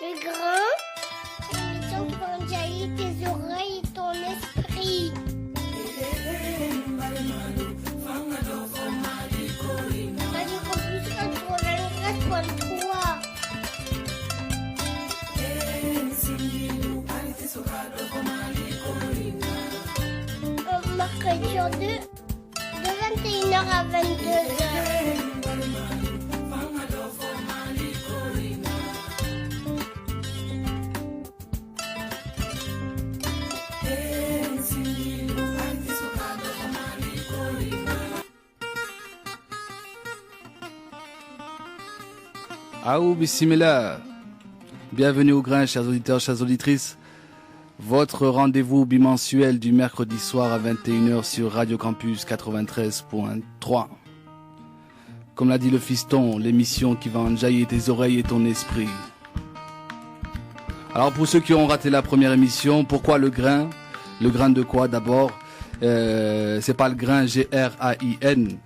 Le grain, ils sont quand jaillit tes oreilles et ton esprit. Radio Campus 93.3. On marque sur 2 de 21h à 22h. Aou bismillah. Bienvenue au grain, chers auditeurs, chères auditrices. Votre rendez-vous bimensuel du mercredi soir à 21h sur Radio Campus 93.3. Comme l'a dit le fiston, l'émission qui va enjailler tes oreilles et ton esprit. Alors pour ceux qui ont raté la première émission, pourquoi le grain? Le grain de quoi d'abord? C'est pas le grain G-R-A-I-N,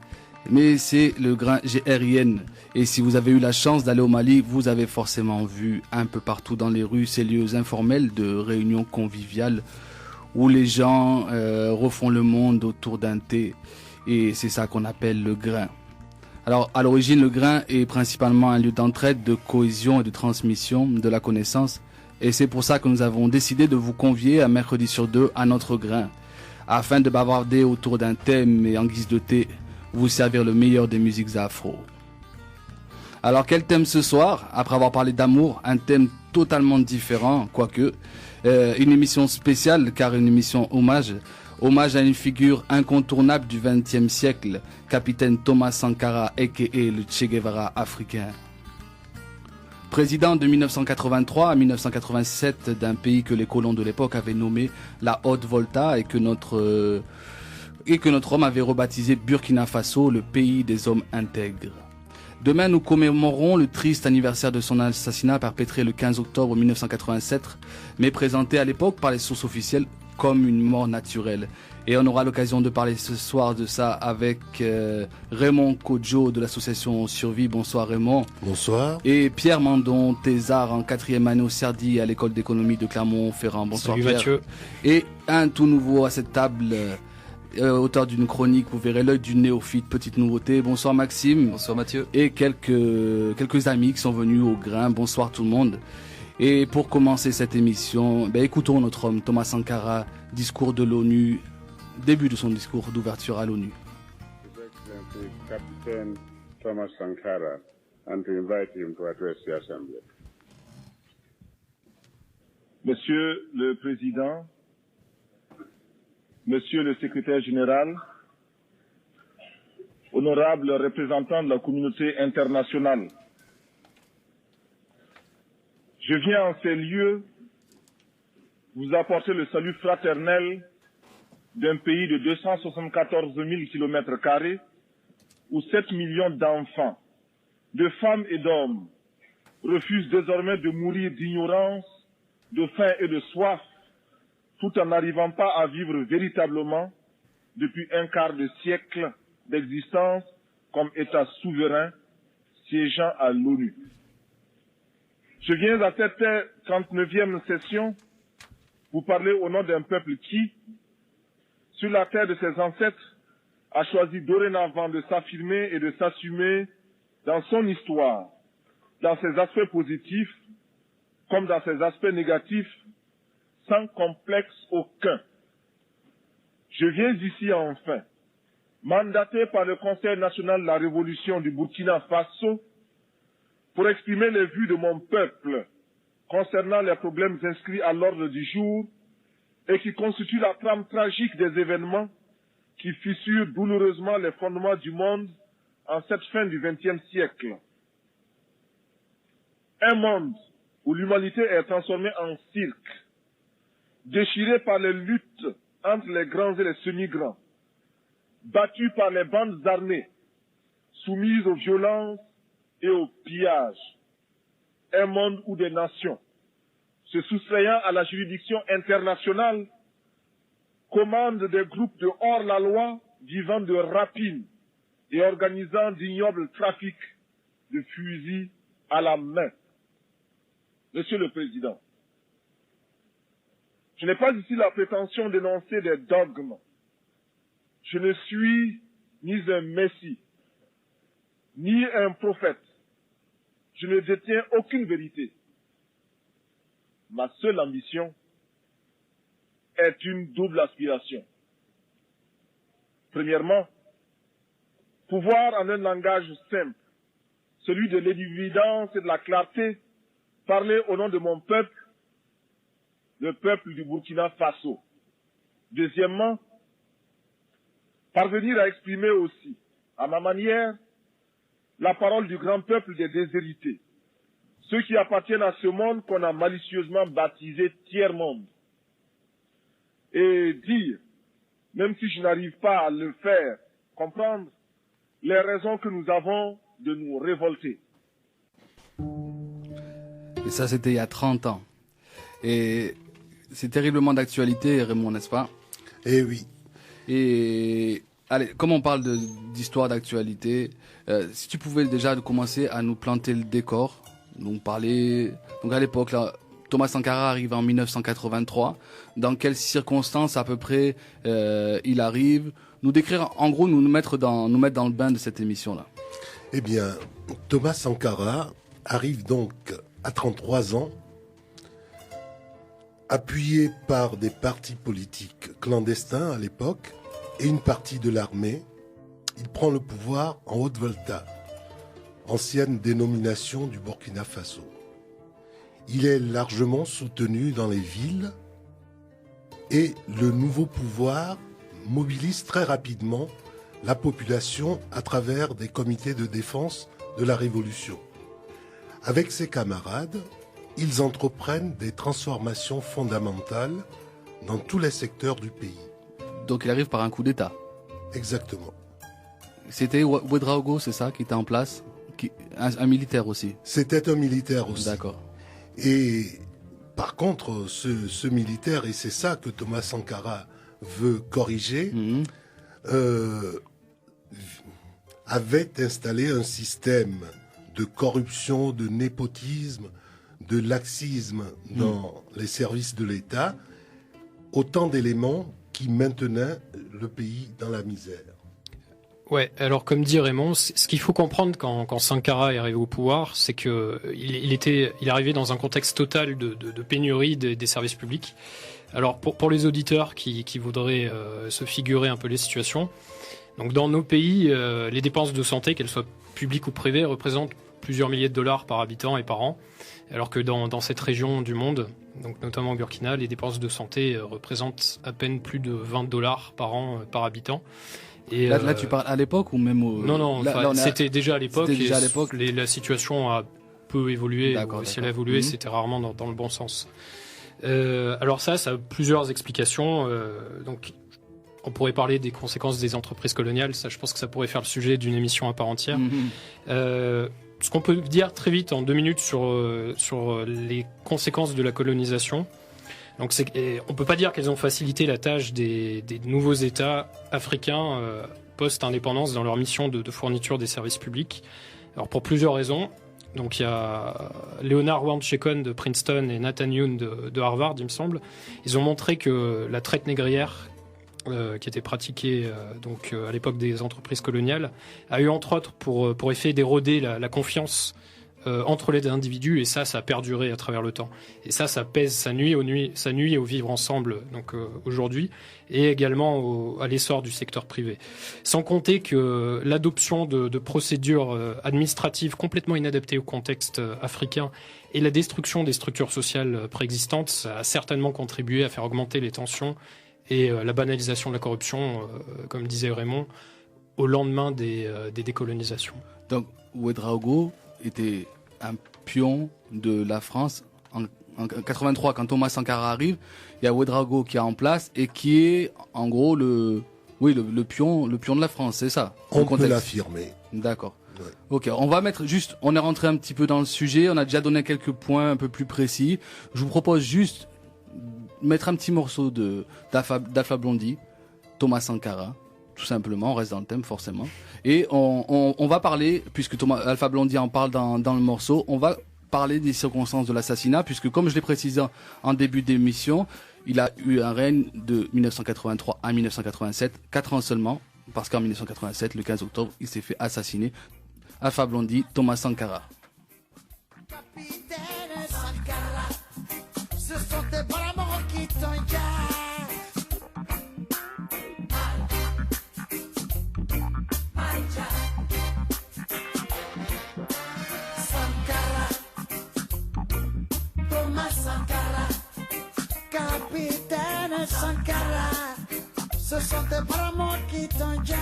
mais c'est le grain G-R-I-N. Et si vous avez eu la chance d'aller au Mali, vous avez forcément vu un peu partout dans les rues ces lieux informels de réunions conviviales où les gens refont le monde autour d'un thé. Et c'est ça qu'on appelle le grain. Alors à l'origine, le grain est principalement un lieu d'entraide, de cohésion et de transmission de la connaissance. Et c'est pour ça que nous avons décidé de vous convier un mercredi sur 2 à notre grain, afin de bavarder autour d'un thème et en guise de thé, vous servir le meilleur des musiques afro. Alors quel thème ce soir? Après avoir parlé d'amour, un thème totalement différent, quoique, une émission spéciale car une émission hommage à une figure incontournable du XXe siècle, capitaine Thomas Sankara aka le Che Guevara africain. Président de 1983 à 1987 d'un pays que les colons de l'époque avaient nommé la Haute-Volta et que notre homme avait rebaptisé Burkina Faso, le pays des hommes intègres. Demain, nous commémorons le triste anniversaire de son assassinat perpétré le 15 octobre 1987, mais présenté à l'époque par les sources officielles comme une mort naturelle. Et on aura l'occasion de parler ce soir de ça avec Raymond Kodjo de l'association Survie. Bonsoir Raymond. Bonsoir. Et Pierre Mandon, thésard en 4e année au CERDI à l'école d'économie de Clermont-Ferrand. Bonsoir. Salut Pierre. Mathieu. Et un tout nouveau à cette table, auteur d'une chronique, vous verrez l'œil du néophyte, petite nouveauté. Bonsoir Maxime. Bonsoir Mathieu. Et quelques amis qui sont venus au grain. Bonsoir tout le monde. Et pour commencer cette émission, écoutons notre homme Thomas Sankara, discours de l'ONU, début de son discours d'ouverture à l'ONU. Captain Thomas Sankara, and to invite him to address the Assembly. Monsieur le Président, Monsieur le Secrétaire général, honorables représentants de la communauté internationale, je viens en ces lieux vous apporter le salut fraternel d'un pays de 274 000 km² où 7 millions d'enfants, de femmes et d'hommes refusent désormais de mourir d'ignorance, de faim et de soif, tout en n'arrivant pas à vivre véritablement depuis un quart de siècle d'existence comme État souverain siégeant à l'ONU. Je viens à cette 39e session vous parler au nom d'un peuple qui, sur la terre de ses ancêtres, a choisi dorénavant de s'affirmer et de s'assumer dans son histoire, dans ses aspects positifs comme dans ses aspects négatifs, sans complexe aucun. Je viens ici enfin, mandaté par le Conseil national de la Révolution du Burkina Faso, pour exprimer les vues de mon peuple concernant les problèmes inscrits à l'ordre du jour et qui constituent la trame tragique des événements qui fissurent douloureusement les fondements du monde en cette fin du XXe siècle. Un monde où l'humanité est transformée en cirque, déchirée par les luttes entre les grands et les semi-grands, battue par les bandes armées, soumise aux violences et au pillage. Un monde où des nations, se soustrayant à la juridiction internationale, commandent des groupes de hors-la-loi vivant de rapines et organisant d'ignobles trafics de fusils à la main. Monsieur le Président, je n'ai pas ici la prétention d'énoncer des dogmes. Je ne suis ni un messie, ni un prophète. Je ne détiens aucune vérité. Ma seule ambition est une double aspiration. Premièrement, pouvoir en un langage simple, celui de l'évidence et de la clarté, parler au nom de mon peuple, le peuple du Burkina Faso. Deuxièmement, parvenir à exprimer aussi, à ma manière, la parole du grand peuple des déshérités, ceux qui appartiennent à ce monde qu'on a malicieusement baptisé tiers-monde, et dire, même si je n'arrive pas à le faire comprendre, les raisons que nous avons de nous révolter. Et ça, c'était il y a 30 ans. Et c'est terriblement d'actualité, Raymond, n'est-ce pas? Eh oui. Et allez, comme on parle d'histoire d'actualité, si tu pouvais déjà commencer à nous planter le décor, donc parler, donc à l'époque là, Thomas Sankara arrive en 1983. Dans quelles circonstances à peu près il arrive? Nous décrire, en gros, nous mettre dans le bain de cette émission là. Eh bien, Thomas Sankara arrive donc à 33 ans, appuyé par des partis politiques clandestins à l'époque et une partie de l'armée. Il prend le pouvoir en Haute-Volta, ancienne dénomination du Burkina Faso. Il est largement soutenu dans les villes et le nouveau pouvoir mobilise très rapidement la population à travers des comités de défense de la Révolution. Avec ses camarades, ils entreprennent des transformations fondamentales dans tous les secteurs du pays. Donc il arrive par un coup d'État. Exactement. C'était Ouedraogo, c'est ça, qui était en place, un militaire aussi. C'était un militaire aussi. D'accord. Et par contre, ce militaire, et c'est ça que Thomas Sankara veut corriger, avait installé un système de corruption, de népotisme, de laxisme dans les services de l'État, autant d'éléments qui maintenaient le pays dans la misère. Ouais, alors comme dit Raymond, ce qu'il faut comprendre quand Sankara est arrivé au pouvoir, c'est que il est arrivé dans un contexte total de pénurie des services publics. Alors pour les auditeurs qui voudraient se figurer un peu les situations, donc dans nos pays, les dépenses de santé, qu'elles soient publiques ou privées, représentent plusieurs milliers de dollars par habitant et par an, alors que dans cette région du monde, donc notamment au Burkina, les dépenses de santé représentent à peine plus de 20 dollars par an par habitant. Et là, tu parles à l'époque ou même au... Non, c'était déjà à l'époque. C'était déjà à l'époque. La situation a peu évolué. Si elle a évolué, c'était rarement dans le bon sens. Alors ça a plusieurs explications. Donc, on pourrait parler des conséquences des entreprises coloniales. Ça, je pense que ça pourrait faire le sujet d'une émission à part entière. Ce qu'on peut dire très vite en 2 minutes sur les conséquences de la colonisation. Donc on peut pas dire qu'elles ont facilité la tâche des nouveaux États africains post-indépendance dans leur mission de fourniture des services publics. Alors pour plusieurs raisons. Donc il y a Leonard Wauchope de Princeton et Nathan Yoon de Harvard, il me semble. Ils ont montré que la traite négrière qui était pratiquée à l'époque des entreprises coloniales a eu entre autres pour effet d'éroder la confiance entre les individus, et ça a perduré à travers le temps. Et ça pèse, ça nuit au vivre ensemble aujourd'hui, et également à l'essor du secteur privé. Sans compter que l'adoption de procédures administratives complètement inadaptées au contexte africain et la destruction des structures sociales préexistantes, ça a certainement contribué à faire augmenter les tensions et la banalisation de la corruption, comme disait Raymond, au lendemain des décolonisations. Donc Ouedraogo était un pion de la France. En 83, quand Thomas Sankara arrive, il y a Ouedraogo qui est en place et qui est en gros le pion de la France, c'est ça? On peut l'affirmer. D'accord. Ouais. Ok, on va mettre juste, on est rentré un petit peu dans le sujet, on a déjà donné quelques points un peu plus précis. Je vous propose juste mettre un petit morceau d'Alpha Blondy, Thomas Sankara. Tout simplement, on reste dans le thème forcément. Et on va parler, puisque Alpha Blondy en parle dans le morceau, on va parler des circonstances de l'assassinat, puisque comme je l'ai précisé en début d'émission, il a eu un règne de 1983 à 1987, 4 ans seulement, parce qu'en 1987, le 15 octobre, il s'est fait assassiner. Alpha Blondy, Thomas Sankara. Capitaine Sankara, ce sont tes bras morts qui t'engagent. Sankara, Thomas Sankara, capitaine Sankara, ce sont tes bras morts qui t'engagent.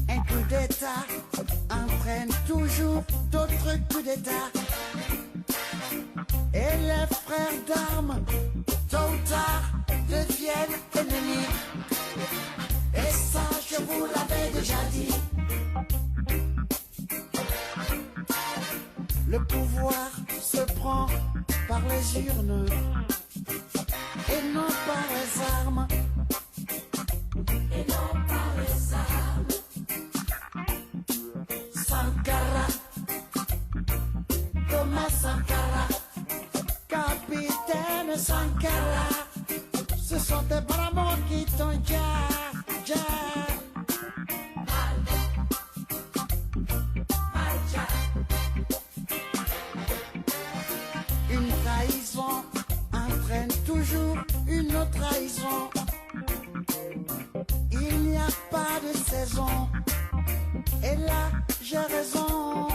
Un coup d'État entraîne toujours d'autres coups d'État. Et les frères d'armes, tôt ou tard, deviennent ennemis. Et ça, je vous l'avais déjà dit. Le pouvoir se prend par les urnes et non par les armes. Et non par les armes. Sankara, Thomas Sankara, capitaine Sankara, ce sont tes bras morts qui t'ont Une trahison entraîne toujours une autre trahison. Il n'y a pas de saison. Et là, j'ai raison.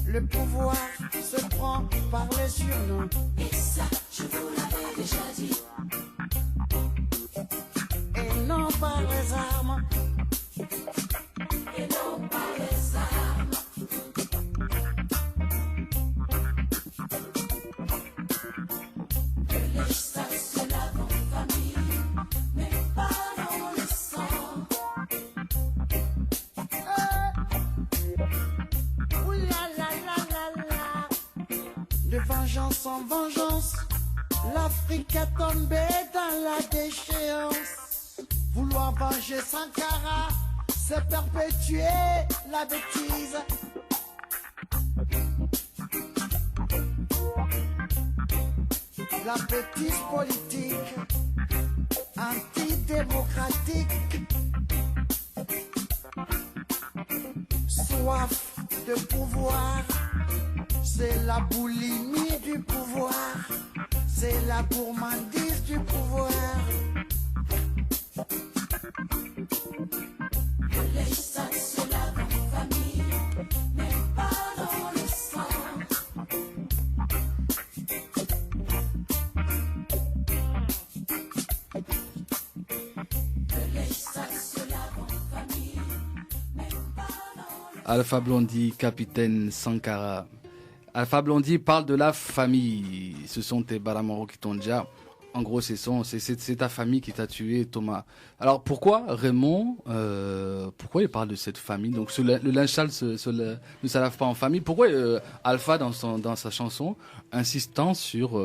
Le pouvoir se prend par les urnes. Et ça, je vous l'avais déjà dit. Et non par les armes. Et non par les armes. Le législateur se lave en famille, mais pas dans le sang. De vengeance en vengeance, l'Afrique est tombée dans la déchéance. Vouloir venger Sankara, c'est perpétuer la bêtise. La bêtise politique, antidémocratique, soif de pouvoir. C'est la boulimie du pouvoir, c'est la gourmandise du pouvoir. Le législateur se lave en famille, mais pas dans le sang. Le législateur se lave en famille, mais pas dans le sang. Alpha Blondy, capitaine Sankara. Alpha Blondy parle de la famille. Ce sont tes Baramoro qui t'ont déjà. En gros, c'est ta famille qui t'a tué, Thomas. Alors pourquoi Raymond, pourquoi il parle de cette famille? Donc le linge sale ne se lave pas en famille. Pourquoi Alpha dans sa chanson insistant sur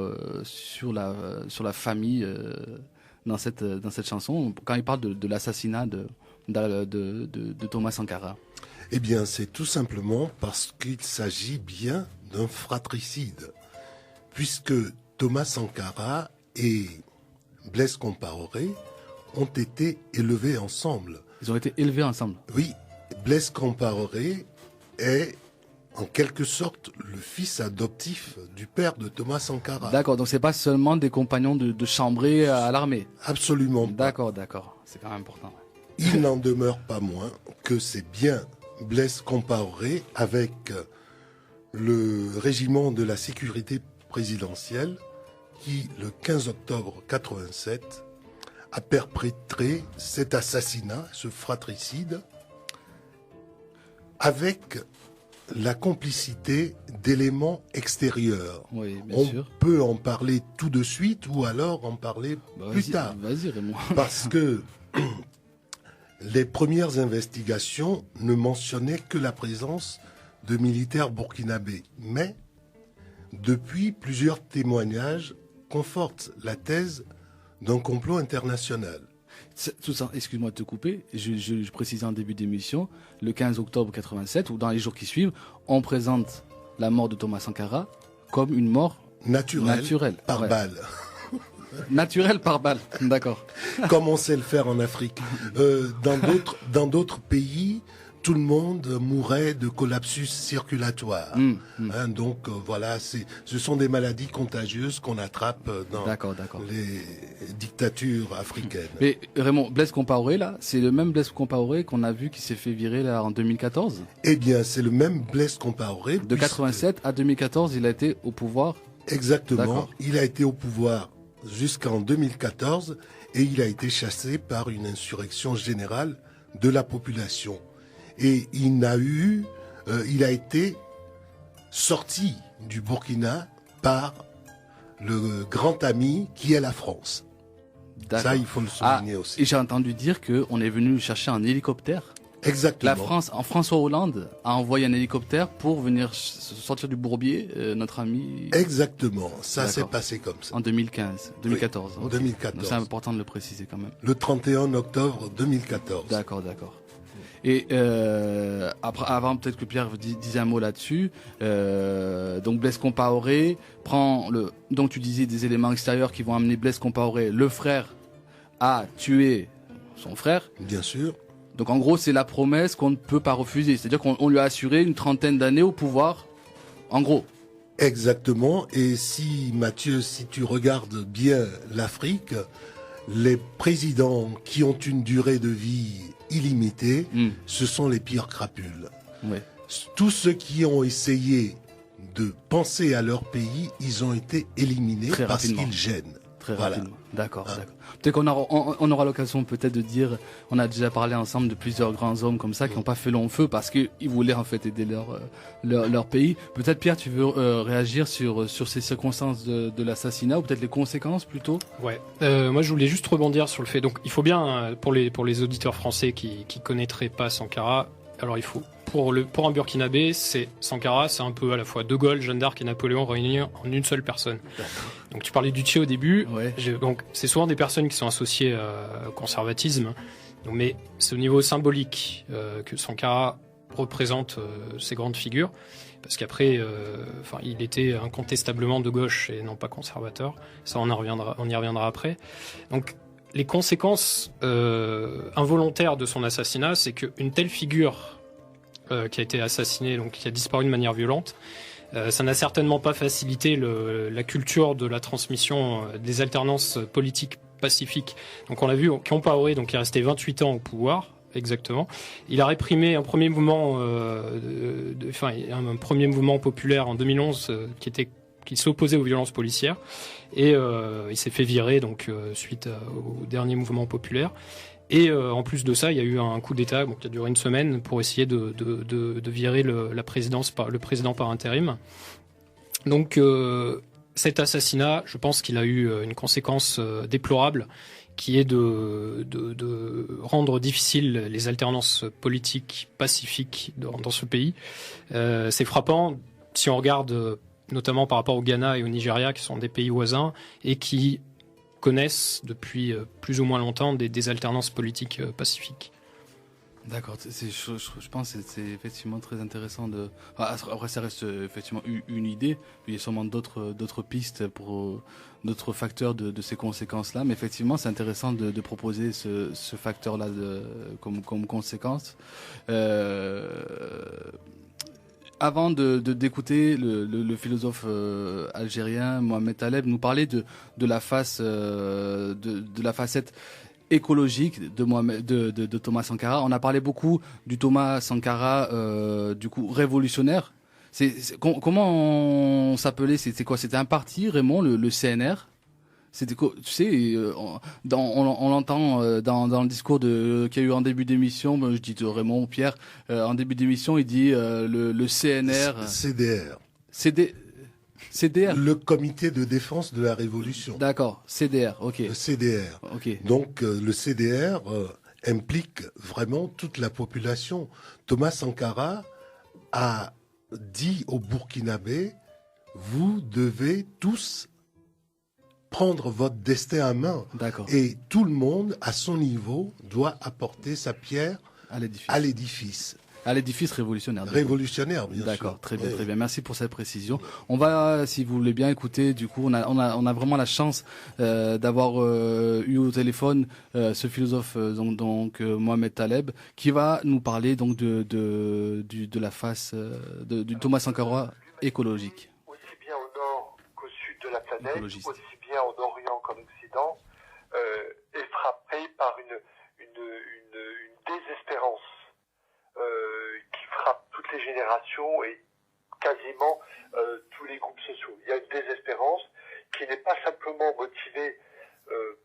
la famille dans cette chanson quand il parle de l'assassinat de Thomas Sankara? Eh bien, c'est tout simplement parce qu'il s'agit bien d'un fratricide, puisque Thomas Sankara et Blaise Compaoré ont été élevés ensemble. Ils ont été élevés ensemble? Oui. Blaise Compaoré est en quelque sorte le fils adoptif du père de Thomas Sankara. D'accord, donc c'est pas seulement des compagnons de chambrée à l'armée? Absolument pas. D'accord, c'est quand même important. Il n'en demeure pas moins que c'est bien Blaise Compaoré avec le régiment de la sécurité présidentielle qui, le 15 octobre 87, a perpétré cet assassinat, ce fratricide, avec la complicité d'éléments extérieurs. Oui, bien On sûr. peut en parler tout de suite ou alors en parler plus tard. Vas-y, Raymond. Parce que les premières investigations ne mentionnaient que la présence de militaires burkinabés. Mais, depuis, plusieurs témoignages confortent la thèse d'un complot international. Tout ça, excuse-moi de te couper, je précisais en début d'émission, le 15 octobre 87, ou dans les jours qui suivent, on présente la mort de Thomas Sankara comme une mort naturelle. Par balle. Naturelle par balle, d'accord. Comme on sait le faire en Afrique. Dans d'autres pays, tout le monde mourait de collapsus circulatoire. Donc voilà, ce sont des maladies contagieuses qu'on attrape dans les dictatures africaines. Mais Raymond, Blaise Compaoré, là, c'est le même Blaise Compaoré qu'on a vu qui s'est fait virer là en 2014 ? Eh bien, c'est le même Blaise Compaoré. De 87 à 2014, il a été au pouvoir. Exactement. Il a été au pouvoir jusqu'en 2014 et il a été chassé par une insurrection générale de la population. Et il a été sorti du Burkina par le grand ami qui est la France. Ça, il faut le souligner aussi. Et j'ai entendu dire qu'on est venu chercher un hélicoptère. Exactement. La France, François Hollande a envoyé un hélicoptère pour venir sortir du bourbier notre ami. Exactement. Ça s'est passé comme ça. En 2014. Oui, en 2014. C'est important de le préciser quand même. Le 31 octobre 2014. D'accord. Et avant peut-être que Pierre dise un mot là-dessus. Donc Blaise Compaoré prend donc tu disais des éléments extérieurs qui vont amener Blaise Compaoré, le frère, à tuer son frère. Bien sûr. Donc en gros c'est la promesse qu'on ne peut pas refuser. C'est-à-dire qu'on lui a assuré une 30aine d'années au pouvoir. En gros. Exactement. Et Mathieu, si tu regardes bien l'Afrique, les présidents qui ont une durée de vie illimitée, ce sont les pires crapules. Ouais. Tous ceux qui ont essayé de penser à leur pays, ils ont été éliminés parce qu'ils gênent. Très rapidement. D'accord. Peut-être qu'on aura l'occasion peut-être de dire, on a déjà parlé ensemble de plusieurs grands hommes comme ça qui n'ont pas fait long feu parce qu'ils voulaient en fait aider leur pays. Peut-être Pierre, tu veux réagir sur ces circonstances de l'assassinat ou peut-être les conséquences plutôt ? Ouais. Moi je voulais juste rebondir sur le fait. Donc il faut bien pour les auditeurs français qui connaîtraient pas Sankara. Alors il faut pour un Burkinabé, Sankara, c'est un peu à la fois De Gaulle, Jeanne d'Arc et Napoléon réunis en une seule personne. Donc tu parlais du Tché au début. Ouais. Donc c'est souvent des personnes qui sont associées au conservatisme. Donc, mais c'est au niveau symbolique que Sankara représente ces grandes figures, parce qu'après, il était incontestablement de gauche et non pas conservateur. Ça, on y reviendra après. Donc les conséquences involontaires de son assassinat, c'est qu'une telle figure qui a été assassinée, donc qui a disparu de manière violente, ça n'a certainement pas facilité la culture de la transmission des alternances politiques pacifiques. Donc on l'a vu, Compaoré, donc il est resté 28 ans au pouvoir, exactement. Il a réprimé un premier mouvement, un premier mouvement populaire en 2011 qui s'opposait aux violences policières, et il s'est fait virer donc suite au dernier mouvement populaire. Et en plus de ça, il y a eu un coup d'État qui a duré une semaine pour essayer de virer le président par intérim. Donc cet assassinat, je pense qu'il a eu une conséquence déplorable, qui est de rendre difficile les alternances politiques pacifiques dans ce pays. C'est frappant si on regarde notamment par rapport au Ghana et au Nigeria, qui sont des pays voisins et qui connaissent depuis plus ou moins longtemps des alternances politiques pacifiques. D'accord, je pense que c'est effectivement très intéressant après ça reste effectivement une idée, il y a sûrement d'autres pistes pour d'autres facteurs de ces conséquences-là, mais effectivement c'est intéressant de proposer ce facteur-là comme conséquence. Avant d'écouter le philosophe algérien Mohamed Taleb nous parler de la face de la facette écologique de Thomas Sankara, on a parlé beaucoup du Thomas Sankara du coup révolutionnaire. Comment on s'appelait, c'était quoi? C'était un parti, Raymond, le CNR. C'était quoi, tu sais, on l'entend dans le discours qu'il y a eu en début d'émission. Je dis de Raymond ou Pierre, en début d'émission, il dit le CNR. CDR. Le Comité de défense de la Révolution. D'accord, CDR, ok. Le CDR. Ok. Donc le CDR implique vraiment toute la population. Thomas Sankara a dit aux Burkinabés, vous devez tous prendre votre destin à main. D'accord. Et tout le monde, à son niveau, doit apporter sa pierre À l'édifice. à l'édifice. À l'édifice révolutionnaire. Révolutionnaire, bien sûr. D'accord, très bien, Oui. très bien. Merci pour cette précision. On va, si vous voulez bien écouter, du coup, on a vraiment la chance d'avoir eu au téléphone ce philosophe donc Mohamed Taleb, qui va nous parler donc de la face du Thomas Sankara écologique. Aussi bien au nord qu'au sud de la planète, Écologiste. aussi bien en Orient qu'en Occident, est frappé par une désespérance qui frappe toutes les générations et quasiment tous les groupes sociaux. Il y a une désespérance qui n'est pas simplement motivée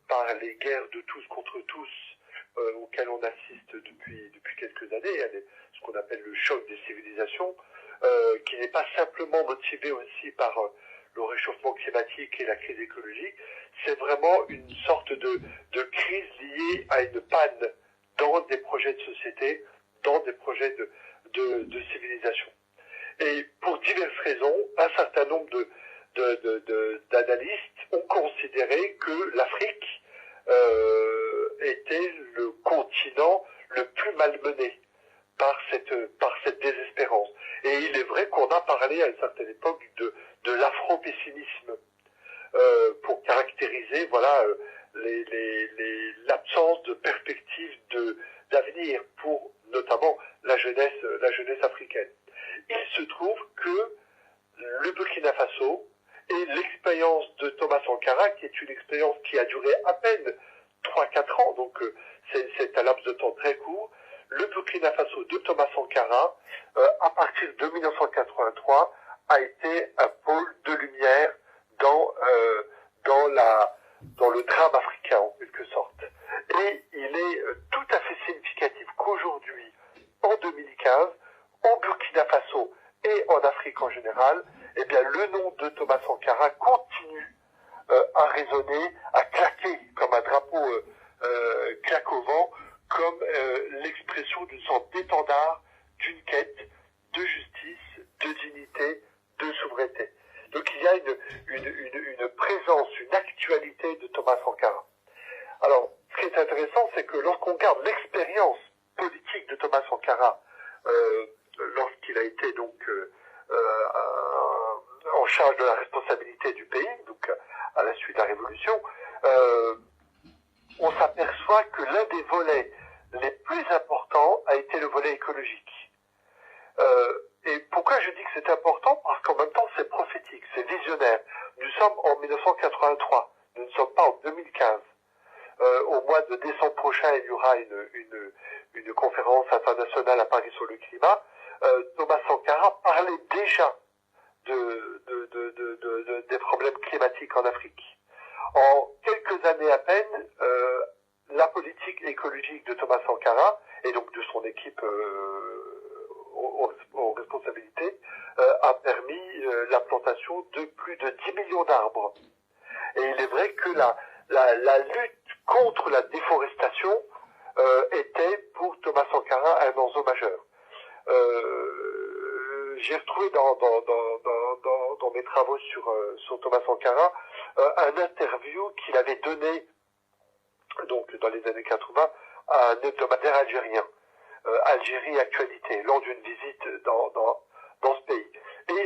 par les guerres de tous contre tous auxquelles on assiste depuis quelques années, ce qu'on appelle le choc des civilisations, qui n'est pas simplement motivée aussi par le réchauffement climatique et la crise écologique, c'est vraiment une sorte de crise liée à une panne dans des projets de société, dans des projets de civilisation. Et pour diverses raisons, un certain nombre d'analystes ont considéré que l'Afrique était le continent le plus malmené par cette désespérance. Et il est vrai qu'on a parlé à une certaine époque de l'afro-pessimisme pour caractériser l'absence de perspective d'avenir pour notamment la jeunesse africaine. Il se trouve que le Burkina Faso et l'expérience de Thomas Sankara, qui est une expérience qui a duré à peine 3-4 ans, donc c'est un laps de temps très court, le Burkina Faso de Thomas Sankara, à partir de 1983, a été un pôle de lumière dans le drame africain, en quelque sorte. Et il est tout à fait significatif qu'aujourd'hui, en 2015, au Burkina Faso et en Afrique en général, eh bien, le nom de Thomas Sankara continue à résonner, à claquer comme un drapeau claque au vent, comme l'expression d'une sorte d'étendard d'une quête de justice, de dignité, de souveraineté. Donc il y a une présence, une actualité de Thomas Sankara. Alors, ce qui est intéressant, c'est que lorsqu'on regarde l'expérience politique de Thomas Sankara, lorsqu'il a été donc en charge de la responsabilité du pays, donc à la suite de la Révolution, on s'aperçoit que l'un des volets les plus importants a été le volet écologique. Et pourquoi je dis que c'est important? Parce qu'en même temps, c'est prophétique, c'est visionnaire. Nous sommes en 1983, nous ne sommes pas en 2015. Au mois de décembre prochain, il y aura une conférence internationale à Paris sur le climat. Thomas Sankara parlait déjà des problèmes climatiques en Afrique. En quelques années à peine, la politique écologique de Thomas Sankara, et donc de son équipe aux responsabilités, a permis la plantation de plus de 10 millions d'arbres. Et il est vrai que la lutte contre la déforestation était pour Thomas Sankara un enjeu majeur. J'ai retrouvé dans mes travaux sur Thomas Sankara un interview qu'il avait donné donc dans les années 80 à un hebdomadaire algérien, Algérie Actualité, lors d'une visite dans ce pays. Et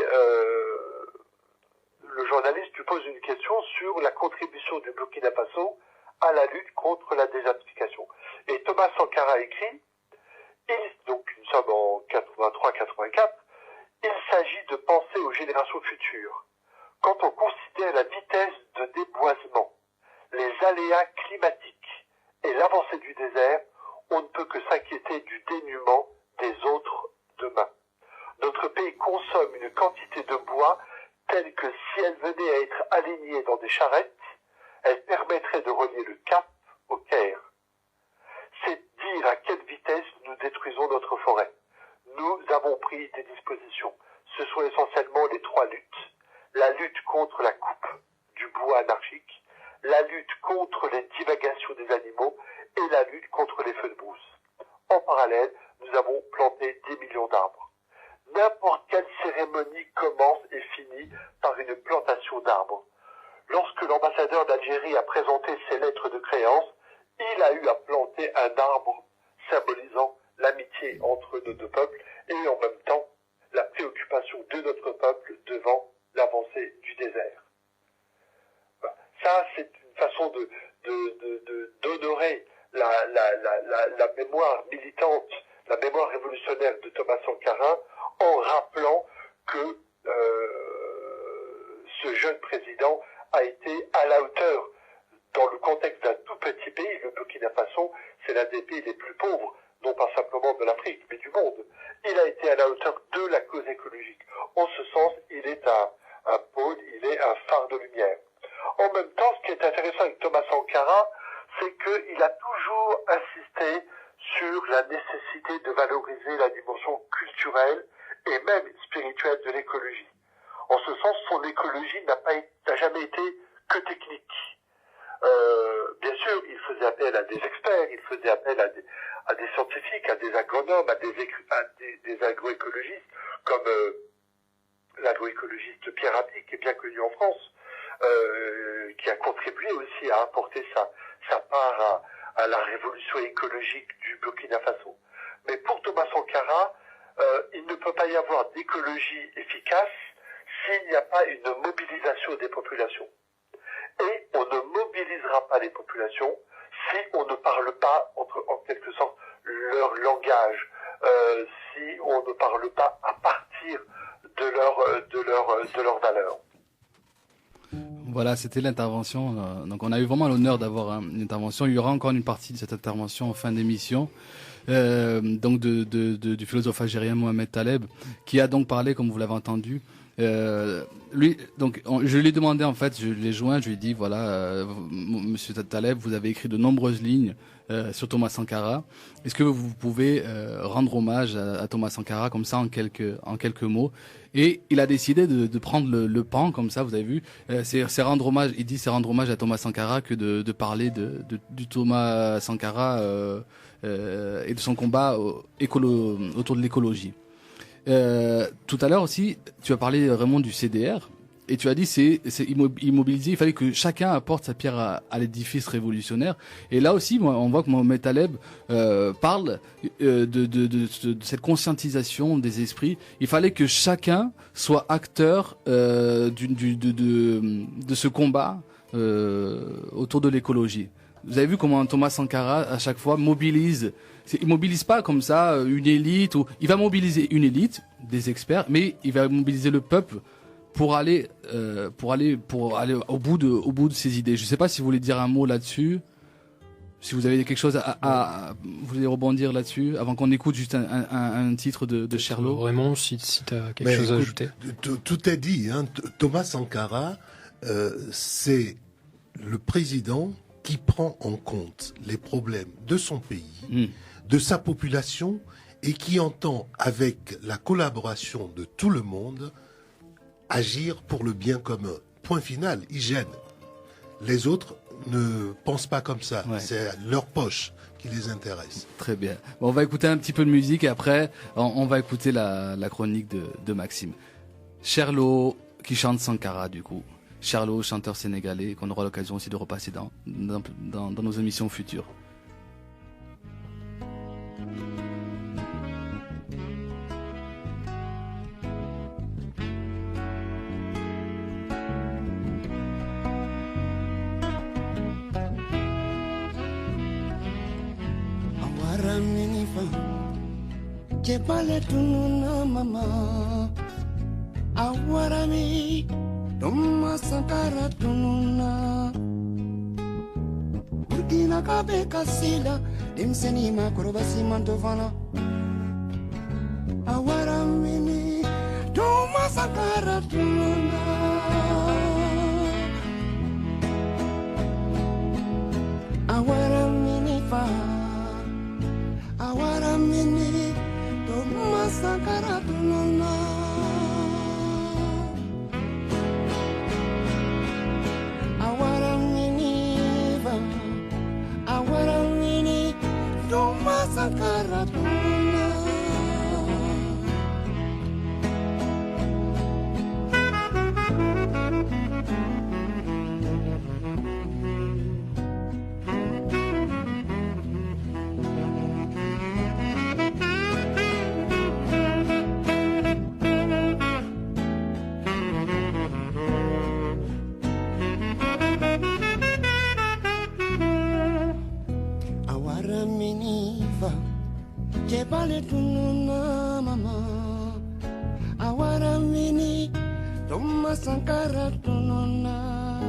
le journaliste lui pose une question sur la contribution du Burkina Faso à la lutte contre la désertification. Et Thomas Sankara écrit, donc nous sommes en 83-84, il s'agit de penser aux générations futures. Quand on considère la vitesse de déboisement, les aléas climatiques et l'avancée du désert, on ne peut que s'inquiéter du dénuement des autres demain. Notre pays consomme une quantité de bois telle que si elle venait à être alignée dans des charrettes, elle permettrait de relier le Cap au Caire. C'est dire à quelle vitesse nous détruisons notre forêt. Nous avons pris des dispositions. Ce sont essentiellement les 3 luttes. La lutte contre la coupe du bois anarchique, la lutte contre les divagations des animaux et la lutte contre les feux de brousse. En parallèle, nous avons planté 10 millions d'arbres. N'importe quelle cérémonie commence et finit par une plantation d'arbres. Lorsque l'ambassadeur l'ambassadeur d'Algérie a présenté ses lettres de créance, il a eu à planter un arbre symbolisant l'amitié entre nos deux peuples et en même temps la préoccupation de notre peuple devant l'avancée du désert. Ça, c'est une façon d'honorer la mémoire militante, la mémoire révolutionnaire de Thomas Sankara en rappelant que ce jeune président a été à la hauteur dans le contexte d'un tout petit pays. Le Burkina Faso, c'est l'un des pays les plus pauvres, non pas simplement de l'Afrique, mais du monde. Il a été à la hauteur de la cause écologique. En ce sens, il est un pôle, il est un phare de lumière. En même temps, ce qui est intéressant avec Thomas Sankara, c'est qu'il a toujours insisté sur la nécessité de valoriser la dimension culturelle et même spirituelle de l'écologie. En ce sens, son écologie n'a jamais été que technique. Bien sûr, il faisait appel à des experts, il faisait appel à des scientifiques, à des agronomes, à des agroécologistes, comme l'agroécologiste Pierre Rabhi, qui est bien connu en France, qui a contribué aussi à apporter sa part à la révolution écologique du Burkina Faso. Mais pour Thomas Sankara, il ne peut pas y avoir d'écologie efficace s'il n'y a pas une mobilisation des populations. Et on ne mobilisera pas les populations si on ne parle pas, en quelque sorte, leur langage, si on ne parle pas à partir de leurs valeurs. Voilà, c'était l'intervention. Donc on a eu vraiment l'honneur d'avoir une intervention. Il y aura encore une partie de cette intervention en fin d'émission. Donc du philosophe algérien Mohamed Taleb, qui a donc parlé, comme vous l'avez entendu. Lui, donc, je lui ai demandé, en fait, je l'ai joint, je lui ai dit, voilà, Monsieur Taleb, vous avez écrit de nombreuses lignes sur Thomas Sankara. Est-ce que vous pouvez rendre hommage à Thomas Sankara comme ça en quelques mots? Et il a décidé de prendre le pan comme ça, vous avez vu. C'est rendre hommage. Il dit c'est rendre hommage à Thomas Sankara que de parler du Thomas Sankara et de son combat autour de l'écologie. Tout à l'heure aussi, tu as parlé Raymond du CDR et tu as dit c'est immobilisé. Il fallait que chacun apporte sa pierre à l'édifice révolutionnaire. Et là aussi, on voit que Mohamed Taleb parle de cette conscientisation des esprits. Il fallait que chacun soit acteur de ce combat autour de l'écologie. Vous avez vu comment Thomas Sankara à chaque fois mobilise. Il mobilise pas comme ça une élite, ou il va mobiliser une élite, des experts, mais il va mobiliser le peuple pour aller au bout de ses idées. Je sais pas si vous voulez dire un mot là-dessus, si vous avez quelque chose vous voulez rebondir là-dessus avant qu'on écoute juste un titre de Sherlock. Raymond, si tu as quelque chose à ajouter. Tout est dit. Hein. Thomas Sankara, c'est le président qui prend en compte les problèmes de son pays, de sa population, et qui entend, avec la collaboration de tout le monde, agir pour le bien commun. Point final, il gêne. Les autres ne pensent pas comme ça. Ouais. C'est leur poche qui les intéresse. Très bien. Bon, on va écouter un petit peu de musique et après, on va écouter la chronique de Maxime. Sherlock qui chante Sankara, du coup. Sherlock, chanteur sénégalais, qu'on aura l'occasion aussi de repasser dans nos émissions futures. Thomas Sankara tununa Burkina kabe kasila Dimseni makurobasi mantovana Awara mini Thomas Sankara tununa Awara mini fa Awara mini Thomas Sankara tununa Sankara tuna Sankara tununa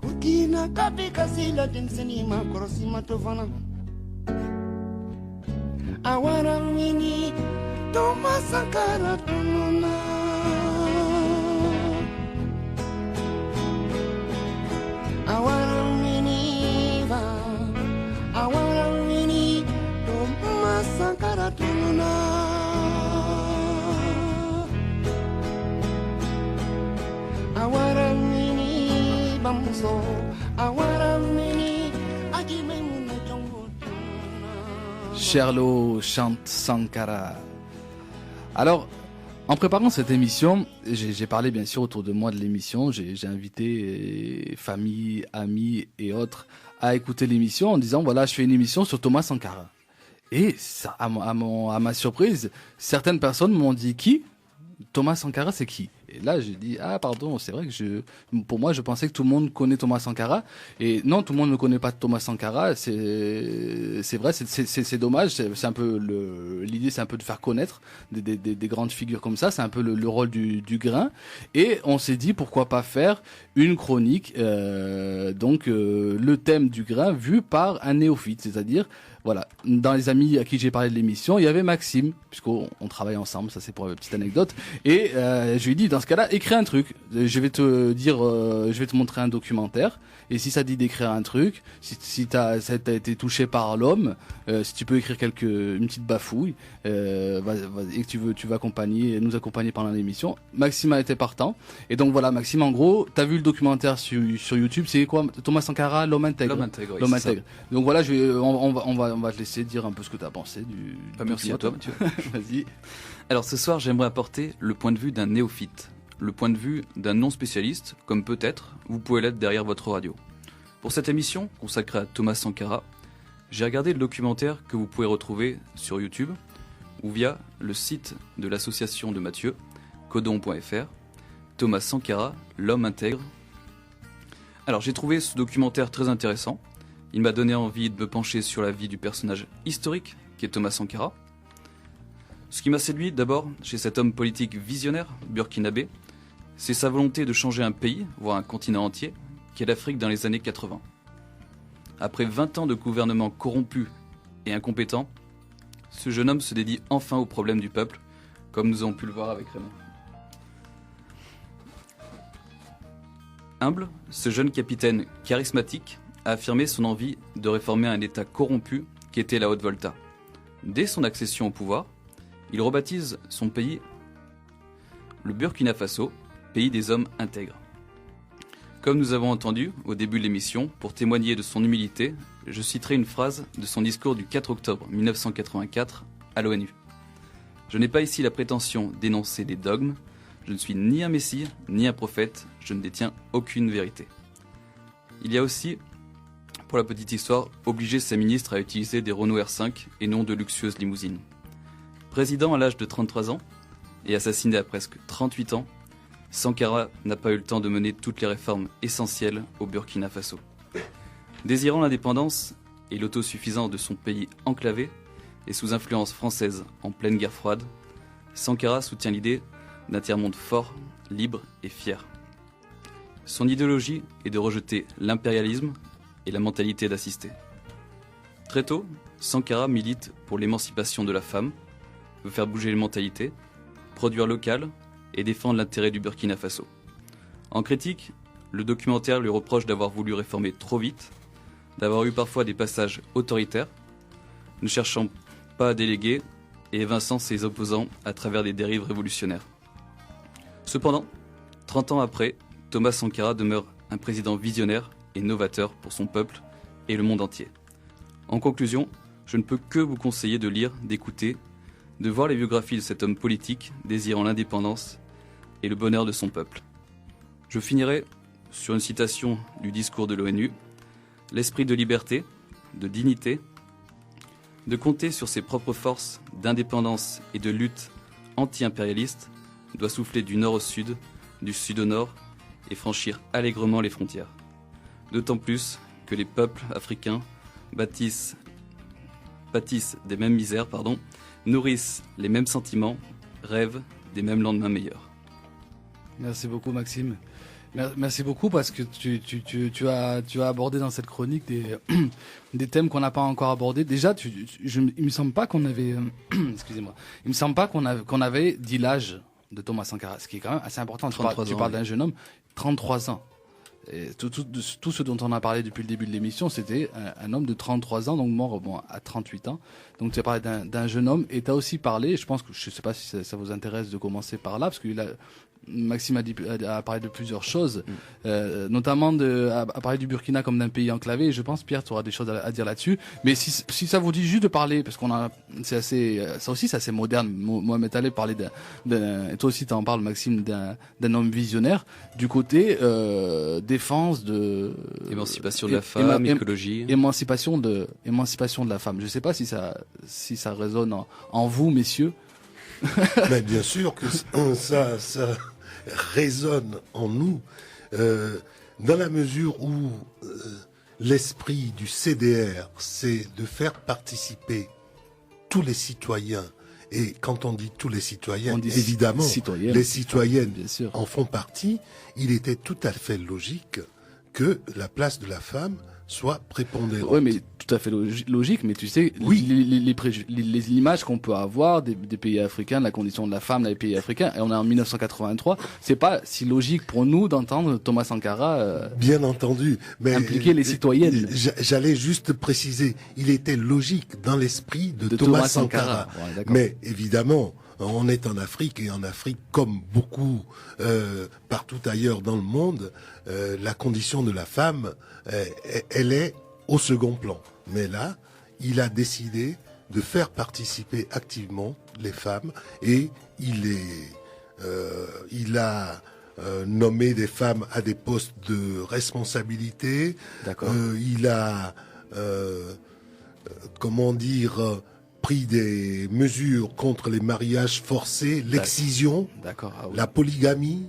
Ukina kabi kasila dinsini makorosi matovana Awara mini Thomas Sankara tununa Awara mini va Awara mini Thomas Sankara tununa Sherlo chante Sankara. Alors, en préparant cette émission, j'ai parlé bien sûr autour de moi de l'émission. J'ai invité famille, amis et autres à écouter l'émission en disant voilà, je fais une émission sur Thomas Sankara. Et ça, à ma surprise, certaines personnes m'ont dit qui ? Thomas Sankara, c'est qui ? Et là, j'ai dit, ah, pardon, c'est vrai que pour moi, je pensais que tout le monde connaît Thomas Sankara. Et non, tout le monde ne connaît pas Thomas Sankara. C'est vrai, c'est dommage. C'est un peu l'idée, c'est un peu de faire connaître des grandes figures comme ça. C'est un peu le rôle du grain. Et on s'est dit, pourquoi pas faire une chronique, le thème du grain vu par un néophyte, c'est-à-dire, voilà, dans les amis à qui j'ai parlé de l'émission, il y avait Maxime, puisqu'on travaille ensemble, ça c'est pour une petite anecdote, et je lui ai dit, dans ce cas-là, écris un truc, je vais te montrer un documentaire, et si ça dit d'écrire un truc, si ça a été touché par l'homme, si tu peux écrire une petite bafouille, et que tu veux nous accompagner pendant l'émission, Maxime a été partant, et donc voilà, Maxime, en gros, t'as vu le documentaire sur YouTube, c'est quoi, Thomas Sankara, l'homme intègre. L'homme intègre. Donc voilà, on va te laisser dire un peu ce que tu as pensé du merci à toi, Mathieu. Vas-y. Alors ce soir, j'aimerais apporter le point de vue d'un néophyte, le point de vue d'un non-spécialiste, comme peut-être vous pouvez l'être derrière votre radio. Pour cette émission, consacrée à Thomas Sankara, j'ai regardé le documentaire que vous pouvez retrouver sur YouTube ou via le site de l'association de Mathieu, codon.fr, Thomas Sankara, l'homme intègre. Alors j'ai trouvé ce documentaire très intéressant. Il m'a donné envie de me pencher sur la vie du personnage historique qui est Thomas Sankara. Ce qui m'a séduit d'abord chez cet homme politique visionnaire burkinabé, c'est sa volonté de changer un pays, voire un continent entier, qui est l'Afrique dans les années 80. Après 20 ans de gouvernement corrompu et incompétent, ce jeune homme se dédie enfin aux problèmes du peuple, comme nous avons pu le voir avec Raymond. Humble, ce jeune capitaine charismatique a affirmé son envie de réformer un État corrompu qui était la Haute-Volta. Dès son accession au pouvoir, il rebaptise son pays le Burkina Faso, pays des hommes intègres. Comme nous avons entendu au début de l'émission, pour témoigner de son humilité, je citerai une phrase de son discours du 4 octobre 1984 à l'ONU. Je n'ai pas ici la prétention d'énoncer des dogmes, je ne suis ni un messie, ni un prophète, je ne détiens aucune vérité. Il y a aussi, pour la petite histoire, obligé ses ministres à utiliser des Renault R5 et non de luxueuses limousines. Président à l'âge de 33 ans et assassiné à presque 38 ans, Sankara n'a pas eu le temps de mener toutes les réformes essentielles au Burkina Faso. Désirant l'indépendance et l'autosuffisance de son pays enclavé et sous influence française en pleine guerre froide, Sankara soutient l'idée d'un tiers-monde fort, libre et fier. Son idéologie est de rejeter l'impérialisme et la mentalité d'assister. Très tôt, Sankara milite pour l'émancipation de la femme, veut faire bouger les mentalités, produire local et défendre l'intérêt du Burkina Faso. En critique, le documentaire lui reproche d'avoir voulu réformer trop vite, d'avoir eu parfois des passages autoritaires, ne cherchant pas à déléguer et évinçant ses opposants à travers des dérives révolutionnaires. Cependant, 30 ans après, Thomas Sankara demeure un président visionnaire et novateur pour son peuple et le monde entier. En conclusion, je ne peux que vous conseiller de lire, d'écouter, de voir les biographies de cet homme politique désirant l'indépendance et le bonheur de son peuple. Je finirai sur une citation du discours de l'ONU, « L'esprit de liberté, de dignité, de compter sur ses propres forces d'indépendance et de lutte anti-impérialiste doit souffler du nord au sud, du sud au nord et franchir allègrement les frontières. D'autant plus que les peuples africains pâtissent des mêmes misères, nourrissent les mêmes sentiments, rêvent des mêmes lendemains meilleurs. » Merci beaucoup, Maxime. Merci beaucoup parce que tu as abordé dans cette chronique des thèmes qu'on n'a pas encore abordés. Déjà, il me semble pas qu'on avait, excusez-moi, il me semble pas qu'on avait dit l'âge de Thomas Sankara, ce qui est quand même assez important. Tu parles d'un jeune homme, 33 ans. Et tout ce dont on a parlé depuis le début de l'émission, c'était un homme de 33 ans, donc mort à 38 ans. Donc tu as parlé d'un jeune homme et tu as aussi parlé, je sais pas si ça vous intéresse de commencer par là, parce que Maxime a parlé de plusieurs choses, notamment a parlé du Burkina comme d'un pays enclavé. Et je pense, Pierre, tu auras des choses à dire là-dessus. Mais si ça vous dit juste de parler, parce ça aussi c'est assez moderne. Mohamed Taleb parlait et toi aussi t'en parles, Maxime, d'un homme visionnaire du côté défense de émancipation de la femme, écologie, émancipation de la femme. Je sais pas si ça résonne en vous, messieurs. Mais bien sûr que ça résonne en nous, dans la mesure où l'esprit du CDR, c'est de faire participer tous les citoyens. Et quand on dit tous les citoyens, évidemment, les citoyennes en font partie. Il était tout à fait logique que la place de la femme soit prépondérante. Oui, mais tout à fait logique, mais tu sais, oui. les images qu'on peut avoir des pays africains, de la condition de la femme dans les pays africains, et on est en 1983, c'est pas si logique pour nous d'entendre Thomas Sankara bien entendu, mais impliquer les citoyennes. J'allais juste préciser, il était logique dans l'esprit de Thomas Sankara. Ouais, mais évidemment, on est en Afrique, et en Afrique, comme beaucoup partout ailleurs dans le monde, la condition de la femme, elle est au second plan. Mais là, il a décidé de faire participer activement les femmes, et il a nommé des femmes à des postes de responsabilité. D'accord. Il a, pris des mesures contre les mariages forcés, l'excision, la polygamie,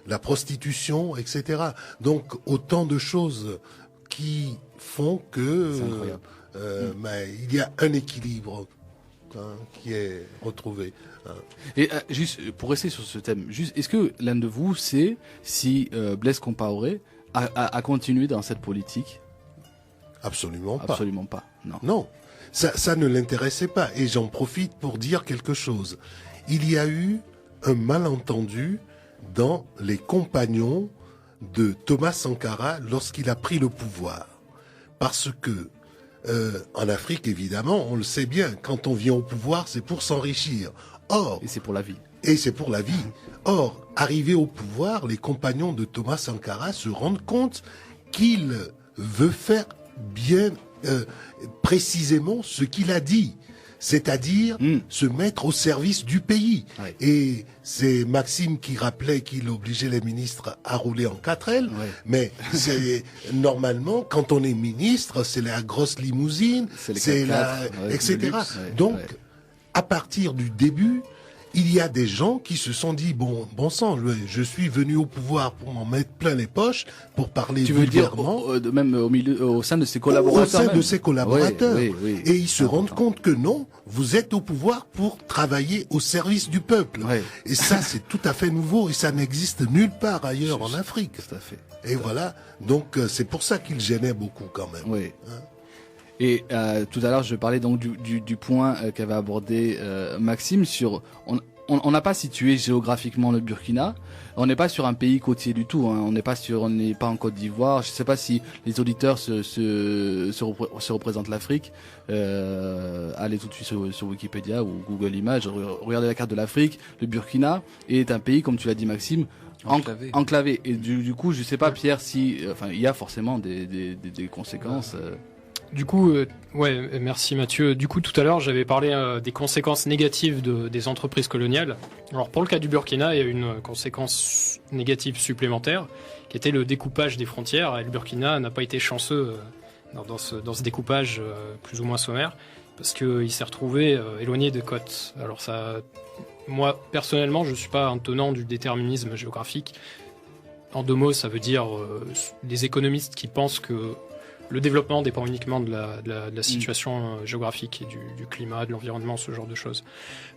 la prostitution, etc. Donc autant de choses qui font que il y a un équilibre qui est retrouvé. Et juste pour rester sur ce thème, est-ce que l'un de vous sait si Blaise Compaoré a continué dans cette politique? Absolument pas. Absolument pas. Non. Ça ne l'intéressait pas. Et j'en profite pour dire quelque chose. Il y a eu un malentendu dans les compagnons de Thomas Sankara lorsqu'il a pris le pouvoir. Parce que, en Afrique, évidemment, on le sait bien, quand on vient au pouvoir, c'est pour s'enrichir. Et c'est pour la vie. Et c'est pour la vie. Or, arrivé au pouvoir, les compagnons de Thomas Sankara se rendent compte qu'il veut faire bien précisément ce qu'il a dit, c'est-à-dire se mettre au service du pays. Ouais. Et c'est Maxime qui rappelait qu'il obligeait les ministres à rouler en 4L, mais c'est normalement, quand on est ministre, c'est la grosse limousine, c'est etc. Donc, à partir du début, il y a des gens qui se sont dit, bon sang, je suis venu au pouvoir pour m'en mettre plein les poches, pour parler vulgairement. Tu veux dire, même au sein de ses collaborateurs. Au sein de ses collaborateurs. Oui. Et ils se rendent compte que non, vous êtes au pouvoir pour travailler au service du peuple. Oui. Et ça, c'est tout à fait nouveau, et ça n'existe nulle part ailleurs en Afrique. Tout à fait. Et voilà, donc c'est pour ça qu'il gênait beaucoup quand même. Oui. Et tout à l'heure, je parlais donc du point qu'avait abordé Maxime sur... On n'a pas situé géographiquement le Burkina. On n'est pas sur un pays côtier du tout. Hein. On n'est pas en Côte d'Ivoire. Je ne sais pas si les auditeurs se représentent l'Afrique. Allez tout de suite sur Wikipédia ou Google Images. Regardez la carte de l'Afrique. Le Burkina est un pays, comme tu l'as dit, Maxime, enclavé. Et du coup, je ne sais pas, Pierre, il y a forcément des conséquences. Du coup, merci Mathieu. Du coup, tout à l'heure, j'avais parlé des conséquences négatives des entreprises coloniales. Alors, pour le cas du Burkina, il y a une conséquence négative supplémentaire, qui était le découpage des frontières. Et le Burkina n'a pas été chanceux dans ce découpage plus ou moins sommaire, parce qu'il s'est retrouvé éloigné des côtes. Alors moi, personnellement, je ne suis pas un tenant du déterminisme géographique. En deux mots, ça veut dire les économistes qui pensent que le développement dépend uniquement de la situation géographique et du climat, de l'environnement, ce genre de choses.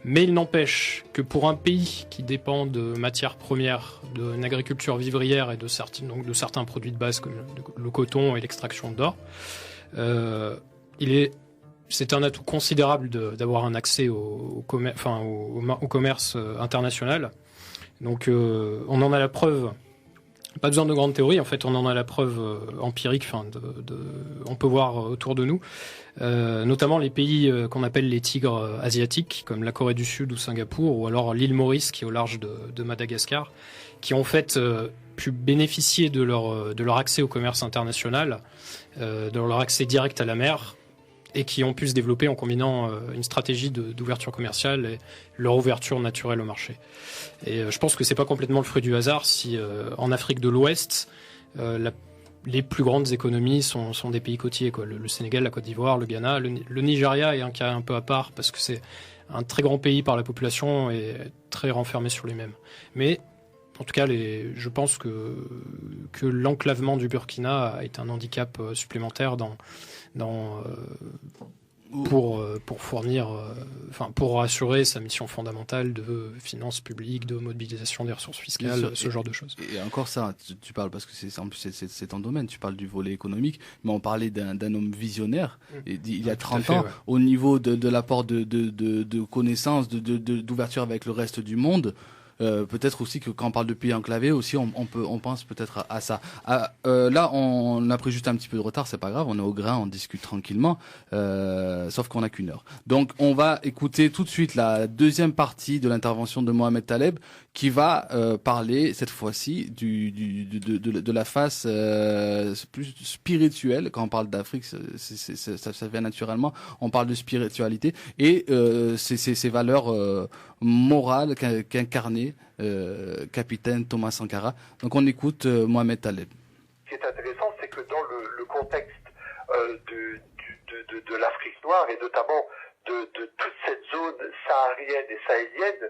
Mais il n'empêche que pour un pays qui dépend de matières premières, d'une agriculture vivrière et de certains produits de base comme le coton et l'extraction d'or, c'est un atout considérable d'avoir un accès au commerce international. Donc on en a la preuve. Pas besoin de grandes théories, en fait, on en a la preuve empirique. On peut voir autour de nous, notamment les pays qu'on appelle les tigres asiatiques, comme la Corée du Sud ou Singapour, ou alors l'île Maurice, qui est au large de Madagascar, qui ont en fait pu bénéficier de leur accès au commerce international, de leur accès direct à la mer, et qui ont pu se développer en combinant une stratégie d'ouverture commerciale et leur ouverture naturelle au marché. Et je pense que c'est pas complètement le fruit du hasard si en Afrique de l'Ouest, les plus grandes économies sont des pays côtiers, quoi. Le Sénégal, la Côte d'Ivoire, le Ghana, le Nigeria est un cas un peu à part parce que c'est un très grand pays par la population et très renfermé sur lui-même. Mais en tout cas, je pense que l'enclavement du Burkina est un handicap supplémentaire pour assurer sa mission fondamentale de finances publiques, de mobilisation des ressources fiscales, ce genre de choses. Et encore ça, tu parles parce que c'est ton domaine, tu parles du volet économique, mais on parlait d'un homme visionnaire, il y a 30 ans, au niveau de l'apport de connaissances, d'ouverture avec le reste du monde. Peut-être aussi que quand on parle de pays enclavés aussi, on pense peut-être à ça. Là, on a pris juste un petit peu de retard, c'est pas grave, on est au grain, on discute tranquillement, sauf qu'on n'a qu'une heure. Donc, on va écouter tout de suite la deuxième partie de l'intervention de Mohamed Taleb, qui va parler cette fois-ci de la face plus spirituelle. Quand on parle d'Afrique, ça vient naturellement. On parle de spiritualité et ces valeurs morales qu'incarnait capitaine Thomas Sankara. Donc on écoute Mohamed Taleb. Ce qui est intéressant, c'est que dans le contexte de l'Afrique noire et notamment de toute cette zone saharienne et sahélienne,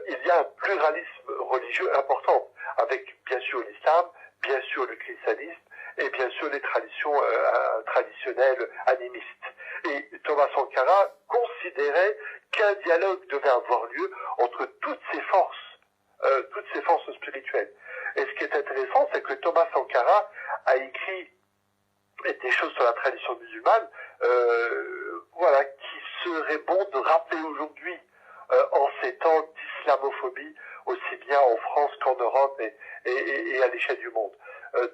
il y a un pluralisme religieux important, avec bien sûr l'islam, bien sûr le christianisme et bien sûr les traditions traditionnelles animistes. Et Thomas Sankara considérait qu'un dialogue devait avoir lieu entre toutes ces forces spirituelles. Et ce qui est intéressant, c'est que Thomas Sankara a écrit des choses sur la tradition musulmane, qui serait bon de rappeler aujourd'hui en ces temps d'islamophobie, aussi bien en France qu'en Europe et à l'échelle du monde.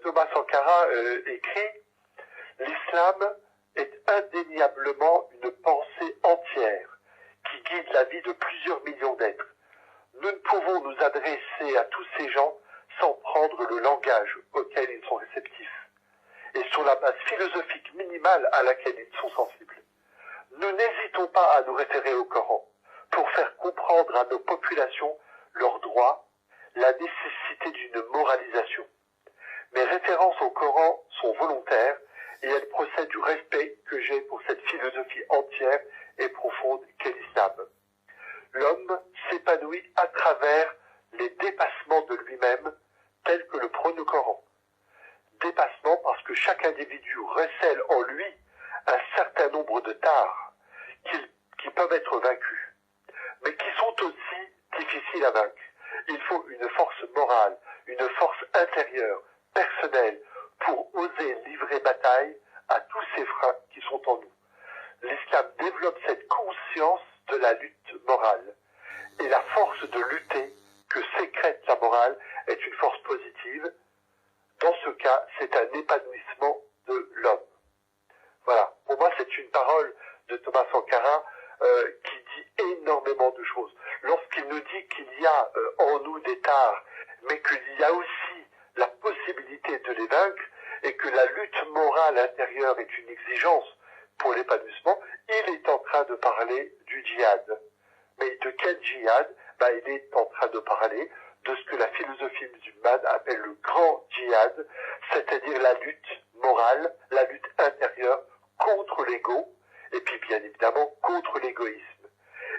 Thomas Sankara écrit « L'islam est indéniablement une pensée entière qui guide la vie de plusieurs millions d'êtres. Nous ne pouvons nous adresser à tous ces gens sans prendre le langage auquel ils sont réceptifs et sur la base philosophique minimale à laquelle ils sont sensibles. Nous n'hésitons pas à nous référer au Coran pour faire comprendre à nos populations leurs droits, la nécessité d'une moralisation. Mes références au Coran sont volontaires et elles procèdent du respect que j'ai pour cette philosophie entière et profonde qu'est l'islam. L'homme s'épanouit à travers les dépassements de lui-même tels que le prône le Coran. Dépassement parce que chaque individu recèle en lui un certain nombre de tares qui peuvent être vaincus, mais qui sont aussi difficiles à vaincre. Il faut une force morale, une force intérieure, personnelle, pour oser livrer bataille à tous ces freins qui sont en nous. L'islam développe cette conscience de la lutte morale. Et la force de lutter que sécrète la morale est une force positive. Dans ce cas, c'est un épanouissement de l'homme. Voilà. Pour moi, c'est une parole de Thomas Sankara qui dit énormément de choses. Lorsqu'il nous dit qu'il y a en nous des tares, mais qu'il y a aussi la possibilité de les vaincre et que la lutte morale intérieure est une exigence pour l'épanouissement, il est en train de parler du djihad. Mais de quel djihad? Il est en train de parler de ce que la philosophie musulmane appelle le grand djihad, c'est-à-dire la lutte morale, la lutte intérieure contre l'ego, et puis bien évidemment contre l'égoïsme.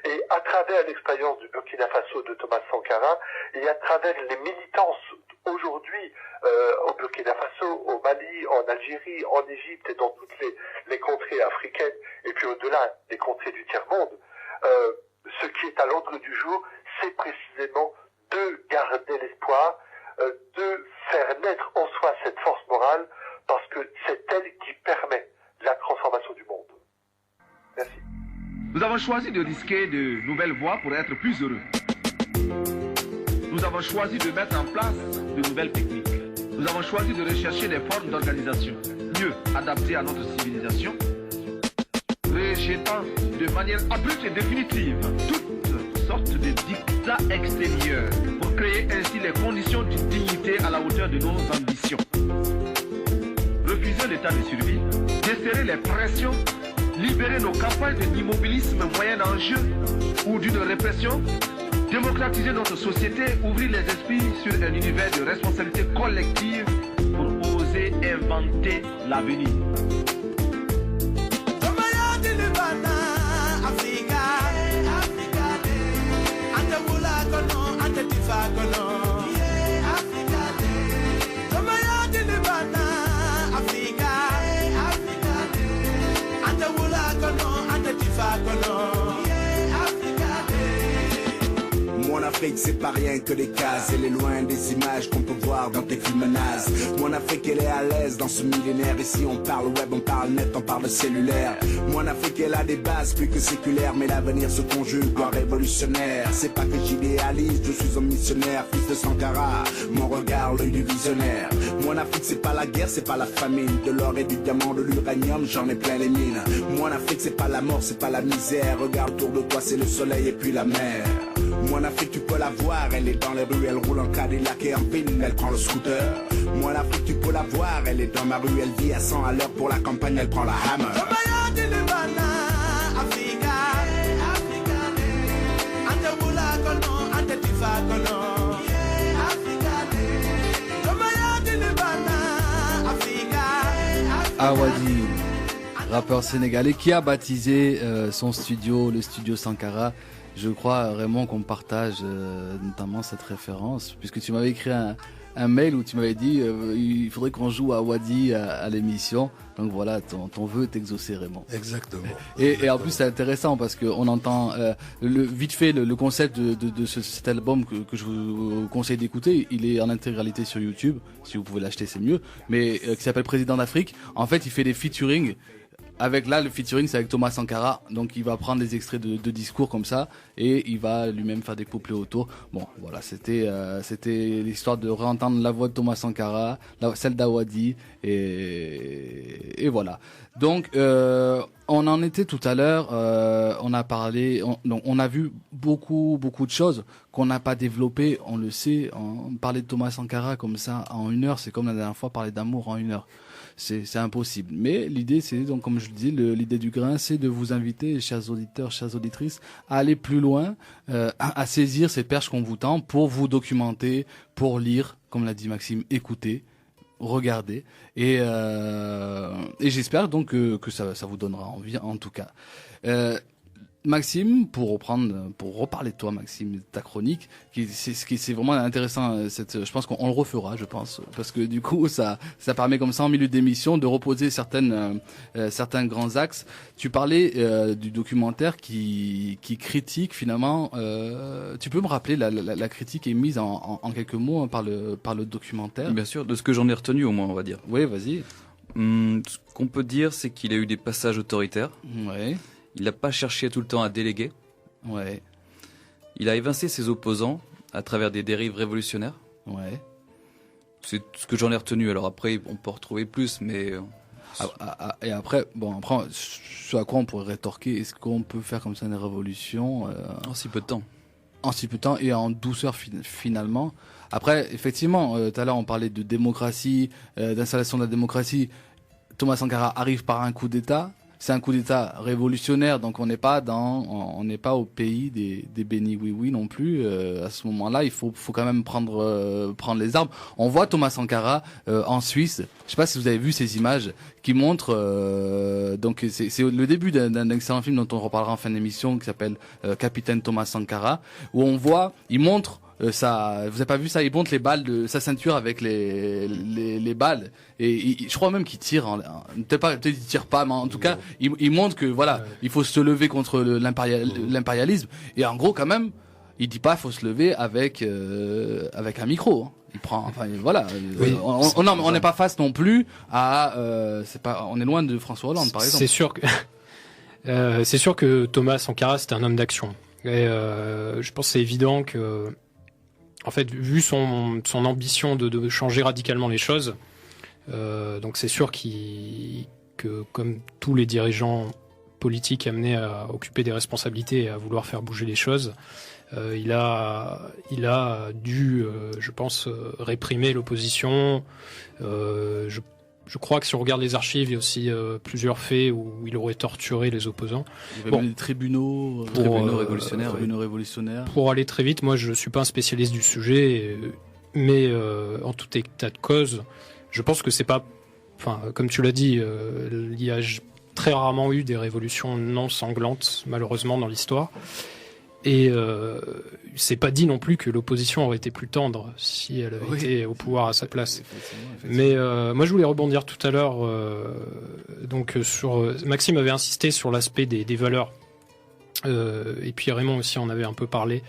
Et à travers l'expérience du Burkina Faso de Thomas Sankara, et à travers les militances aujourd'hui au Burkina Faso, au Mali, en Algérie, en Égypte et dans toutes les contrées africaines, et puis au-delà des contrées du tiers-monde, ce qui est à l'ordre du jour, c'est précisément de garder l'espoir, de faire naître en soi cette force morale, parce que c'est elle qui permet la transformation du monde. Merci. Nous avons choisi de risquer de nouvelles voies pour être plus heureux. Nous avons choisi de mettre en place de nouvelles techniques. Nous avons choisi de rechercher des formes d'organisation mieux adaptées à notre civilisation, rejetant de manière abrupte et définitive toutes sortes de dictats extérieurs pour créer ainsi les conditions d'une dignité à la hauteur de nos ambitions. Refuser l'état de survie, desserrer les pressions, libérer nos campagnes d'un immobilisme moyen enjeu ou d'une répression, démocratiser notre société, ouvrir les esprits sur un univers de responsabilité collective pour oser inventer l'avenir. Mon Afrique c'est pas rien que des cases, elle est loin des images qu'on peut voir dans tes films nazes. Mon Afrique elle est à l'aise dans ce millénaire, ici on parle web, on parle net, on parle cellulaire. Mon Afrique elle a des bases plus que séculaires, mais l'avenir se conjugue en révolutionnaire. C'est pas que j'idéalise, je suis un missionnaire, fils de Sankara, mon regard l'œil du visionnaire. Mon Afrique c'est pas la guerre, c'est pas la famine, de l'or et du diamant, de l'uranium, j'en ai plein les mines. Mon Afrique c'est pas la mort, c'est pas la misère, regarde autour de toi c'est le soleil et puis la mer. Mon Afrique tu peux la voir, elle est dans les rues, elle roule en Cadillac et en pine, elle prend le scooter. Mon Afrique tu peux la voir, elle est dans ma rue, elle vit à 100 à l'heure pour la campagne, elle prend la hammer. Awadi, rappeur sénégalais qui a baptisé son studio, le studio Sankara. Je crois vraiment qu'on partage notamment cette référence, puisque tu m'avais écrit un mail où tu m'avais dit il faudrait qu'on joue à Wadi à l'émission. Donc voilà, ton vœu est exaucé, Raymond. Exactement. Et en plus c'est intéressant parce qu'on entend vite fait le concept de cet album que je vous conseille d'écouter. Il est en intégralité sur YouTube. Si vous pouvez l'acheter, c'est mieux. Mais qui s'appelle Président d'Afrique. En fait, il fait des featuring. Avec là, le featuring, c'est avec Thomas Sankara. Donc, il va prendre des extraits de discours comme ça et il va lui-même faire des couplets autour. Bon, voilà, c'était l'histoire de réentendre la voix de Thomas Sankara, celle d'Awadi et voilà. Donc, on en était tout à l'heure. On a parlé, on a vu beaucoup de choses qu'on n'a pas développées. On le sait. Parler de Thomas Sankara comme ça en 1 heure, c'est comme la dernière fois parler d'amour en 1 heure. C'est impossible. Mais l'idée, c'est donc, comme je le dis, l'idée du grain, c'est de vous inviter, chers auditeurs, chères auditrices, à aller plus loin, à saisir ces perches qu'on vous tend pour vous documenter, pour lire, comme l'a dit Maxime, écouter, regarder. Et j'espère donc que ça vous donnera envie, en tout cas. Maxime, pour reparler de toi, Maxime, ta chronique, c'est vraiment intéressant. Je pense qu'on le refera, je pense, parce que du coup, ça permet comme ça en milieu d'émission de reposer certains grands axes. Tu parlais du documentaire qui critique finalement. Tu peux me rappeler la critique émise en quelques mots par le documentaire? Bien sûr, de ce que j'en ai retenu au moins, on va dire. Oui, vas-y. Ce qu'on peut dire, c'est qu'il a eu des passages autoritaires. Ouais. Il n'a pas cherché tout le temps à déléguer. Ouais. Il a évincé ses opposants à travers des dérives révolutionnaires. Ouais. C'est ce que j'en ai retenu. Alors après, on peut retrouver plus, mais... Et après, ce à quoi on pourrait rétorquer, est-ce qu'on peut faire comme ça une révolution en si peu de temps? En si peu de temps et en douceur finalement. Après, effectivement, tout à l'heure on parlait de démocratie, d'installation de la démocratie. Thomas Sankara arrive par un coup d'État. c'est un coup d'État révolutionnaire, donc on n'est pas au pays des bénis oui non plus. À ce moment-là, il faut quand même prendre les armes. On voit Thomas Sankara en Suisse. Je sais pas si vous avez vu ces images qui montrent. Donc c'est le début d'un excellent film dont on reparlera en fin d'émission qui s'appelle Capitaine Thomas Sankara, où il montre. Vous avez pas vu ça? Il monte les balles de sa ceinture avec les balles et je crois même qu'il tire. Peut-être il tire pas, mais en tout cas, il montre que voilà, il faut se lever contre l'impérialisme. Et en gros, quand même, il dit pas, il faut se lever avec un micro. Hein. Il prend, enfin voilà. Oui, on n'est pas face non plus à. On est loin de François Hollande, par exemple. C'est sûr que Thomas Sankara, c'était un homme d'action. Et je pense que c'est évident que. En fait, vu son ambition de changer radicalement les choses, donc c'est sûr que comme tous les dirigeants politiques amenés à occuper des responsabilités et à vouloir faire bouger les choses, il a dû, je pense, réprimer l'opposition. Je crois que si on regarde les archives, il y a aussi plusieurs faits où il aurait torturé les opposants. Il y avait des tribunaux révolutionnaires. Pour aller très vite, moi je suis pas un spécialiste du sujet, mais en tout état de cause, je pense que c'est pas... Enfin, comme tu l'as dit, il y a très rarement eu des révolutions non sanglantes, malheureusement, dans l'histoire. Et c'est pas dit non plus que l'opposition aurait été plus tendre si elle avait été au pouvoir à sa place. Mais moi je voulais rebondir tout à l'heure sur Maxime avait insisté sur l'aspect des valeurs et puis Raymond aussi en avait un peu parlé.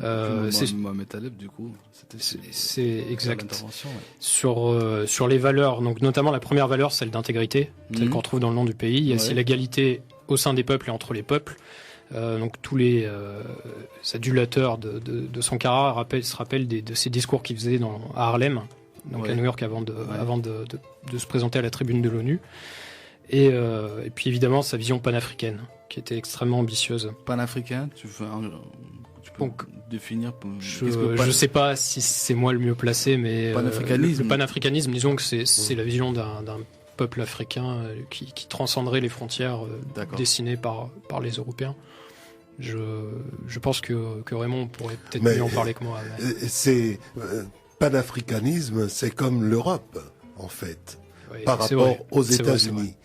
Mohamed Taleb du coup c'est exact sur les valeurs, donc notamment la première valeur, celle d'intégrité, celle qu'on trouve dans le nom du pays. Il y a aussi l'égalité au sein des peuples et entre les peuples. Donc tous les adulateurs de Sankara se rappellent de ces discours qu'il faisait à Harlem, donc à New York, avant de se présenter à la tribune de l'ONU. Et puis évidemment sa vision panafricaine, qui était extrêmement ambitieuse. Panafricain, tu peux définir. Je sais pas si c'est moi le mieux placé, mais le panafricanisme, disons que c'est la vision d'un peuple africain qui transcenderait les frontières dessinées par les Européens. Je pense que Raymond pourrait peut-être mieux en parler que moi. Panafricanisme, c'est comme l'Europe, en fait, par rapport aux États-Unis.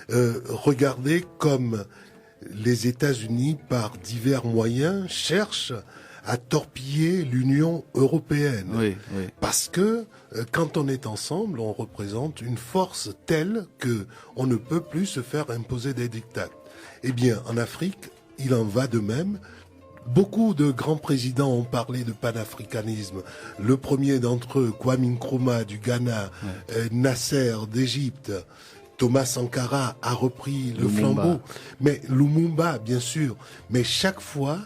Regardez comme les États-Unis, par divers moyens, cherchent à torpiller l'Union européenne. Parce que quand on est ensemble, on représente une force telle que on ne peut plus se faire imposer des dictats. Eh bien, en Afrique, il en va de même. Beaucoup de grands présidents ont parlé de panafricanisme. Le premier d'entre eux, Kwame Nkrumah du Ghana, Nasser d'Égypte, Thomas Sankara a repris le flambeau. Mais Lumumba, bien sûr. Mais chaque fois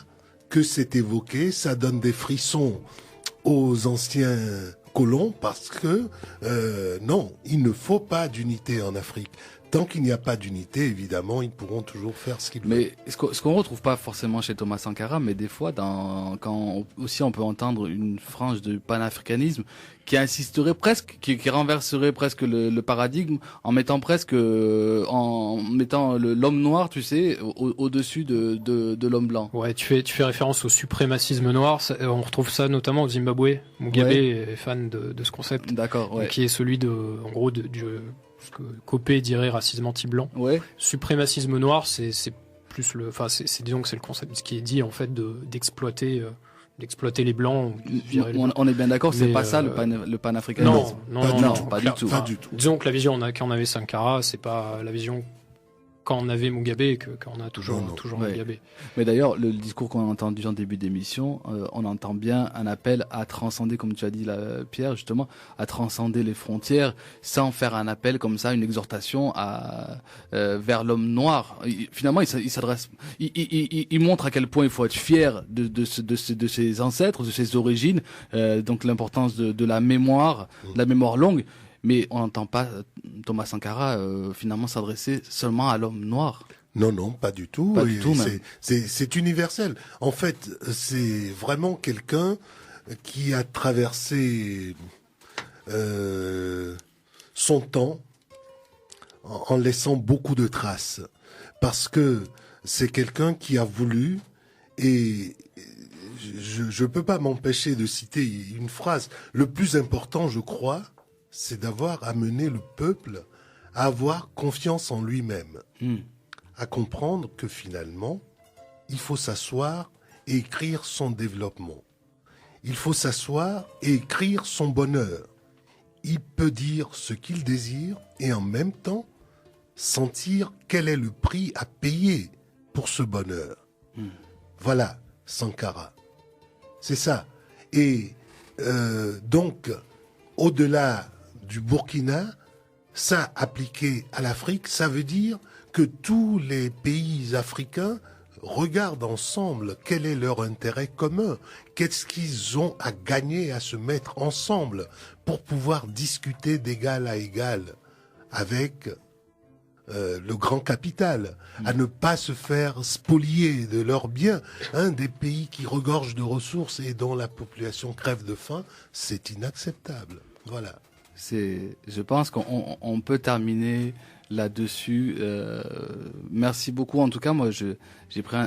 que c'est évoqué, ça donne des frissons aux anciens colons parce que non, il ne faut pas d'unité en Afrique. Tant qu'il n'y a pas d'unité, évidemment, ils pourront toujours faire ce qu'ils veulent. Mais ce qu'on retrouve pas forcément chez Thomas Sankara, mais des fois, quand aussi on peut entendre une frange de panafricanisme qui insisterait presque, qui renverserait presque le paradigme en mettant l'homme noir, tu sais, au-dessus de l'homme blanc. Ouais, tu fais référence au suprémacisme noir. On retrouve ça notamment au Zimbabwe. Mugabe est fan de ce concept. D'accord. Qui est celui en gros ce que Copé dirait racisme anti-blanc. Suprémacisme noir, c'est plus disons que c'est le concept, ce qui est dit en fait d'exploiter les blancs. On est bien d'accord, c'est pas ça le panafricanisme. Non, pas du tout. Disons que la vision qu'en avait Sankara, c'est pas la vision qu'en avait Mugabe et qu'on a toujours Mugabe. Mais d'ailleurs, le discours qu'on a entendu en début d'émission, on entend bien un appel à transcender, comme tu as dit Pierre, justement, à transcender les frontières, sans faire un appel comme ça, une exhortation vers l'homme noir. Finalement, il s'adresse, il montre à quel point il faut être fier de ses ancêtres, de ses origines, donc l'importance de la mémoire longue. Mais on n'entend pas Thomas Sankara finalement s'adresser seulement à l'homme noir. Non, pas du tout. Pas du tout même. C'est universel. En fait, c'est vraiment quelqu'un qui a traversé son temps en laissant beaucoup de traces. parce que c'est quelqu'un qui a voulu, et je peux pas m'empêcher de citer une phrase. Le plus important, je crois, c'est d'avoir amené le peuple à avoir confiance en lui-même, à comprendre que finalement, il faut s'asseoir et écrire son développement. Il faut s'asseoir et écrire son bonheur. Il peut dire ce qu'il désire et en même temps sentir quel est le prix à payer pour ce bonheur. Voilà, Sankara. C'est ça. Et donc, au-delà du Burkina, ça appliqué à l'Afrique, ça veut dire que tous les pays africains regardent ensemble quel est leur intérêt commun, qu'est-ce qu'ils ont à gagner à se mettre ensemble pour pouvoir discuter d'égal à égal avec le grand capital, à ne pas se faire spolier de leurs biens. Des pays qui regorgent de ressources et dont la population crève de faim, c'est inacceptable. Voilà. Je pense qu'on peut terminer là-dessus. Merci beaucoup. En tout cas, moi, j'ai pris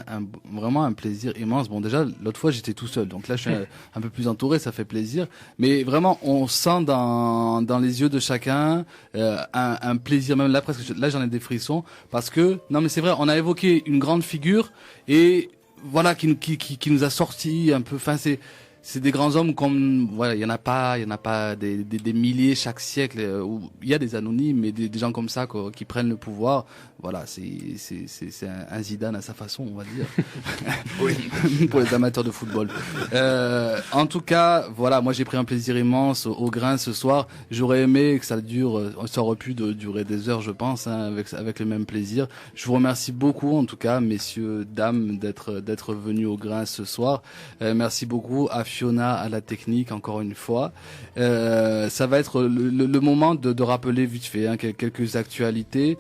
vraiment un plaisir immense. Bon, déjà, l'autre fois, j'étais tout seul. Donc là, je suis un peu plus entouré, ça fait plaisir. Mais vraiment, on sent dans les yeux de chacun un plaisir. Même là, presque, là, j'en ai des frissons. Parce que, non, mais c'est vrai, on a évoqué une grande figure et voilà, qui nous a sorti un peu, enfin, c'est des grands hommes comme, voilà, il y en a pas des milliers chaque siècle, où il y a des anonymes, mais des gens comme ça qui prennent le pouvoir. Voilà, c'est un Zidane à sa façon, on va dire. Oui. Pour les amateurs de football. En tout cas, voilà, moi j'ai pris un plaisir immense au grain ce soir. J'aurais aimé que ça aurait pu durer des heures, je pense, avec le même plaisir. Je vous remercie beaucoup, en tout cas, messieurs, dames, d'être venus au grain ce soir. Merci beaucoup à Fiona, à la technique, encore une fois. Ça va être le moment de rappeler vite fait quelques actualités.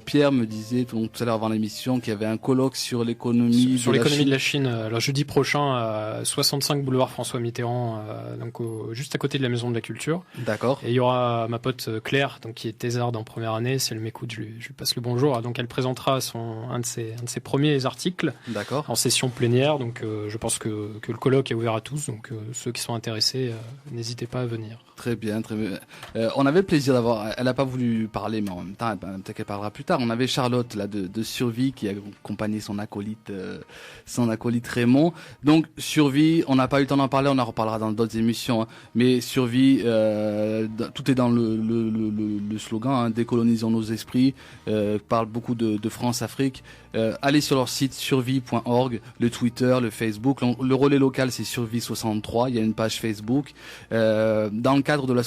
Pierre me disait tout à l'heure avant l'émission qu'il y avait un colloque sur l'économie de la Chine. Alors jeudi prochain à 65 boulevard François Mitterrand, donc juste à côté de la Maison de la Culture. D'accord. Et il y aura ma pote Claire, donc qui est thésarde en première année. Si elle m'écoute, je lui passe le bonjour. Donc elle présentera un de ses premiers articles. D'accord. En session plénière. Donc je pense que le colloque est ouvert à tous. Donc ceux qui sont intéressés, n'hésitez pas à venir. Très bien, très bien. On avait le plaisir d'avoir. Elle n'a pas voulu parler, mais en même temps, peut-être qu'elle parlera plus tard. On avait Charlotte là de Survie qui a accompagné son acolyte Raymond. Donc Survie, on n'a pas eu le temps d'en parler, on en reparlera dans d'autres émissions. Mais Survie, tout est dans le slogan, décolonisons nos esprits. Parle beaucoup de France-Afrique. Allez sur leur site survie.org, le Twitter, le Facebook. Le relais local, c'est Survie 63. Il y a une page Facebook. Dans le cadre de la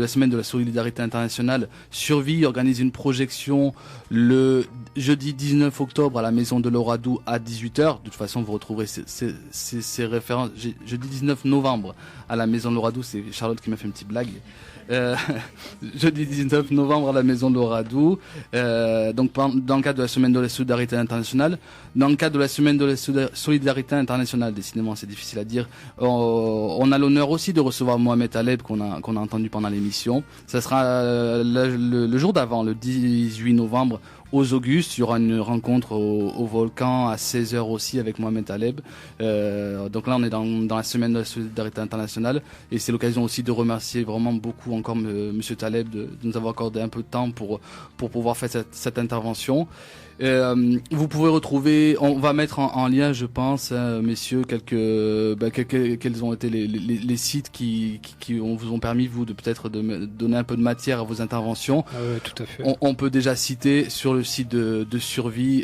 semaine de la solidarité internationale, Survie organise une projection le jeudi 19 octobre à la Maison de l'Oradou à 18h. De toute façon, vous retrouverez ces références. Jeudi 19 novembre à la Maison de l'Oradou, c'est Charlotte qui m'a fait une petite blague. Jeudi 19 novembre à la Maison de l'Oradou, donc dans le cadre de la semaine de la solidarité internationale. Dans le cadre de la semaine de la solidarité internationale, décidément c'est difficile à dire, on a l'honneur aussi de recevoir Mohamed Taleb qu'on a entendu pendant l'émission. Ça sera le jour d'avant, le 18 novembre aux Augustes. Il y aura une rencontre au Volcan à 16h aussi avec Mohamed Taleb. Donc là on est dans la semaine de la solidarité internationale et c'est l'occasion aussi de remercier vraiment beaucoup encore Monsieur Taleb de nous avoir accordé un peu de temps pour pouvoir faire cette intervention. Vous pouvez retrouver, on va mettre en lien, je pense, messieurs, quels ont été les sites qui vous ont permis, vous, de peut-être de donner un peu de matière à vos interventions. Tout à fait. On peut déjà citer sur le site de Survie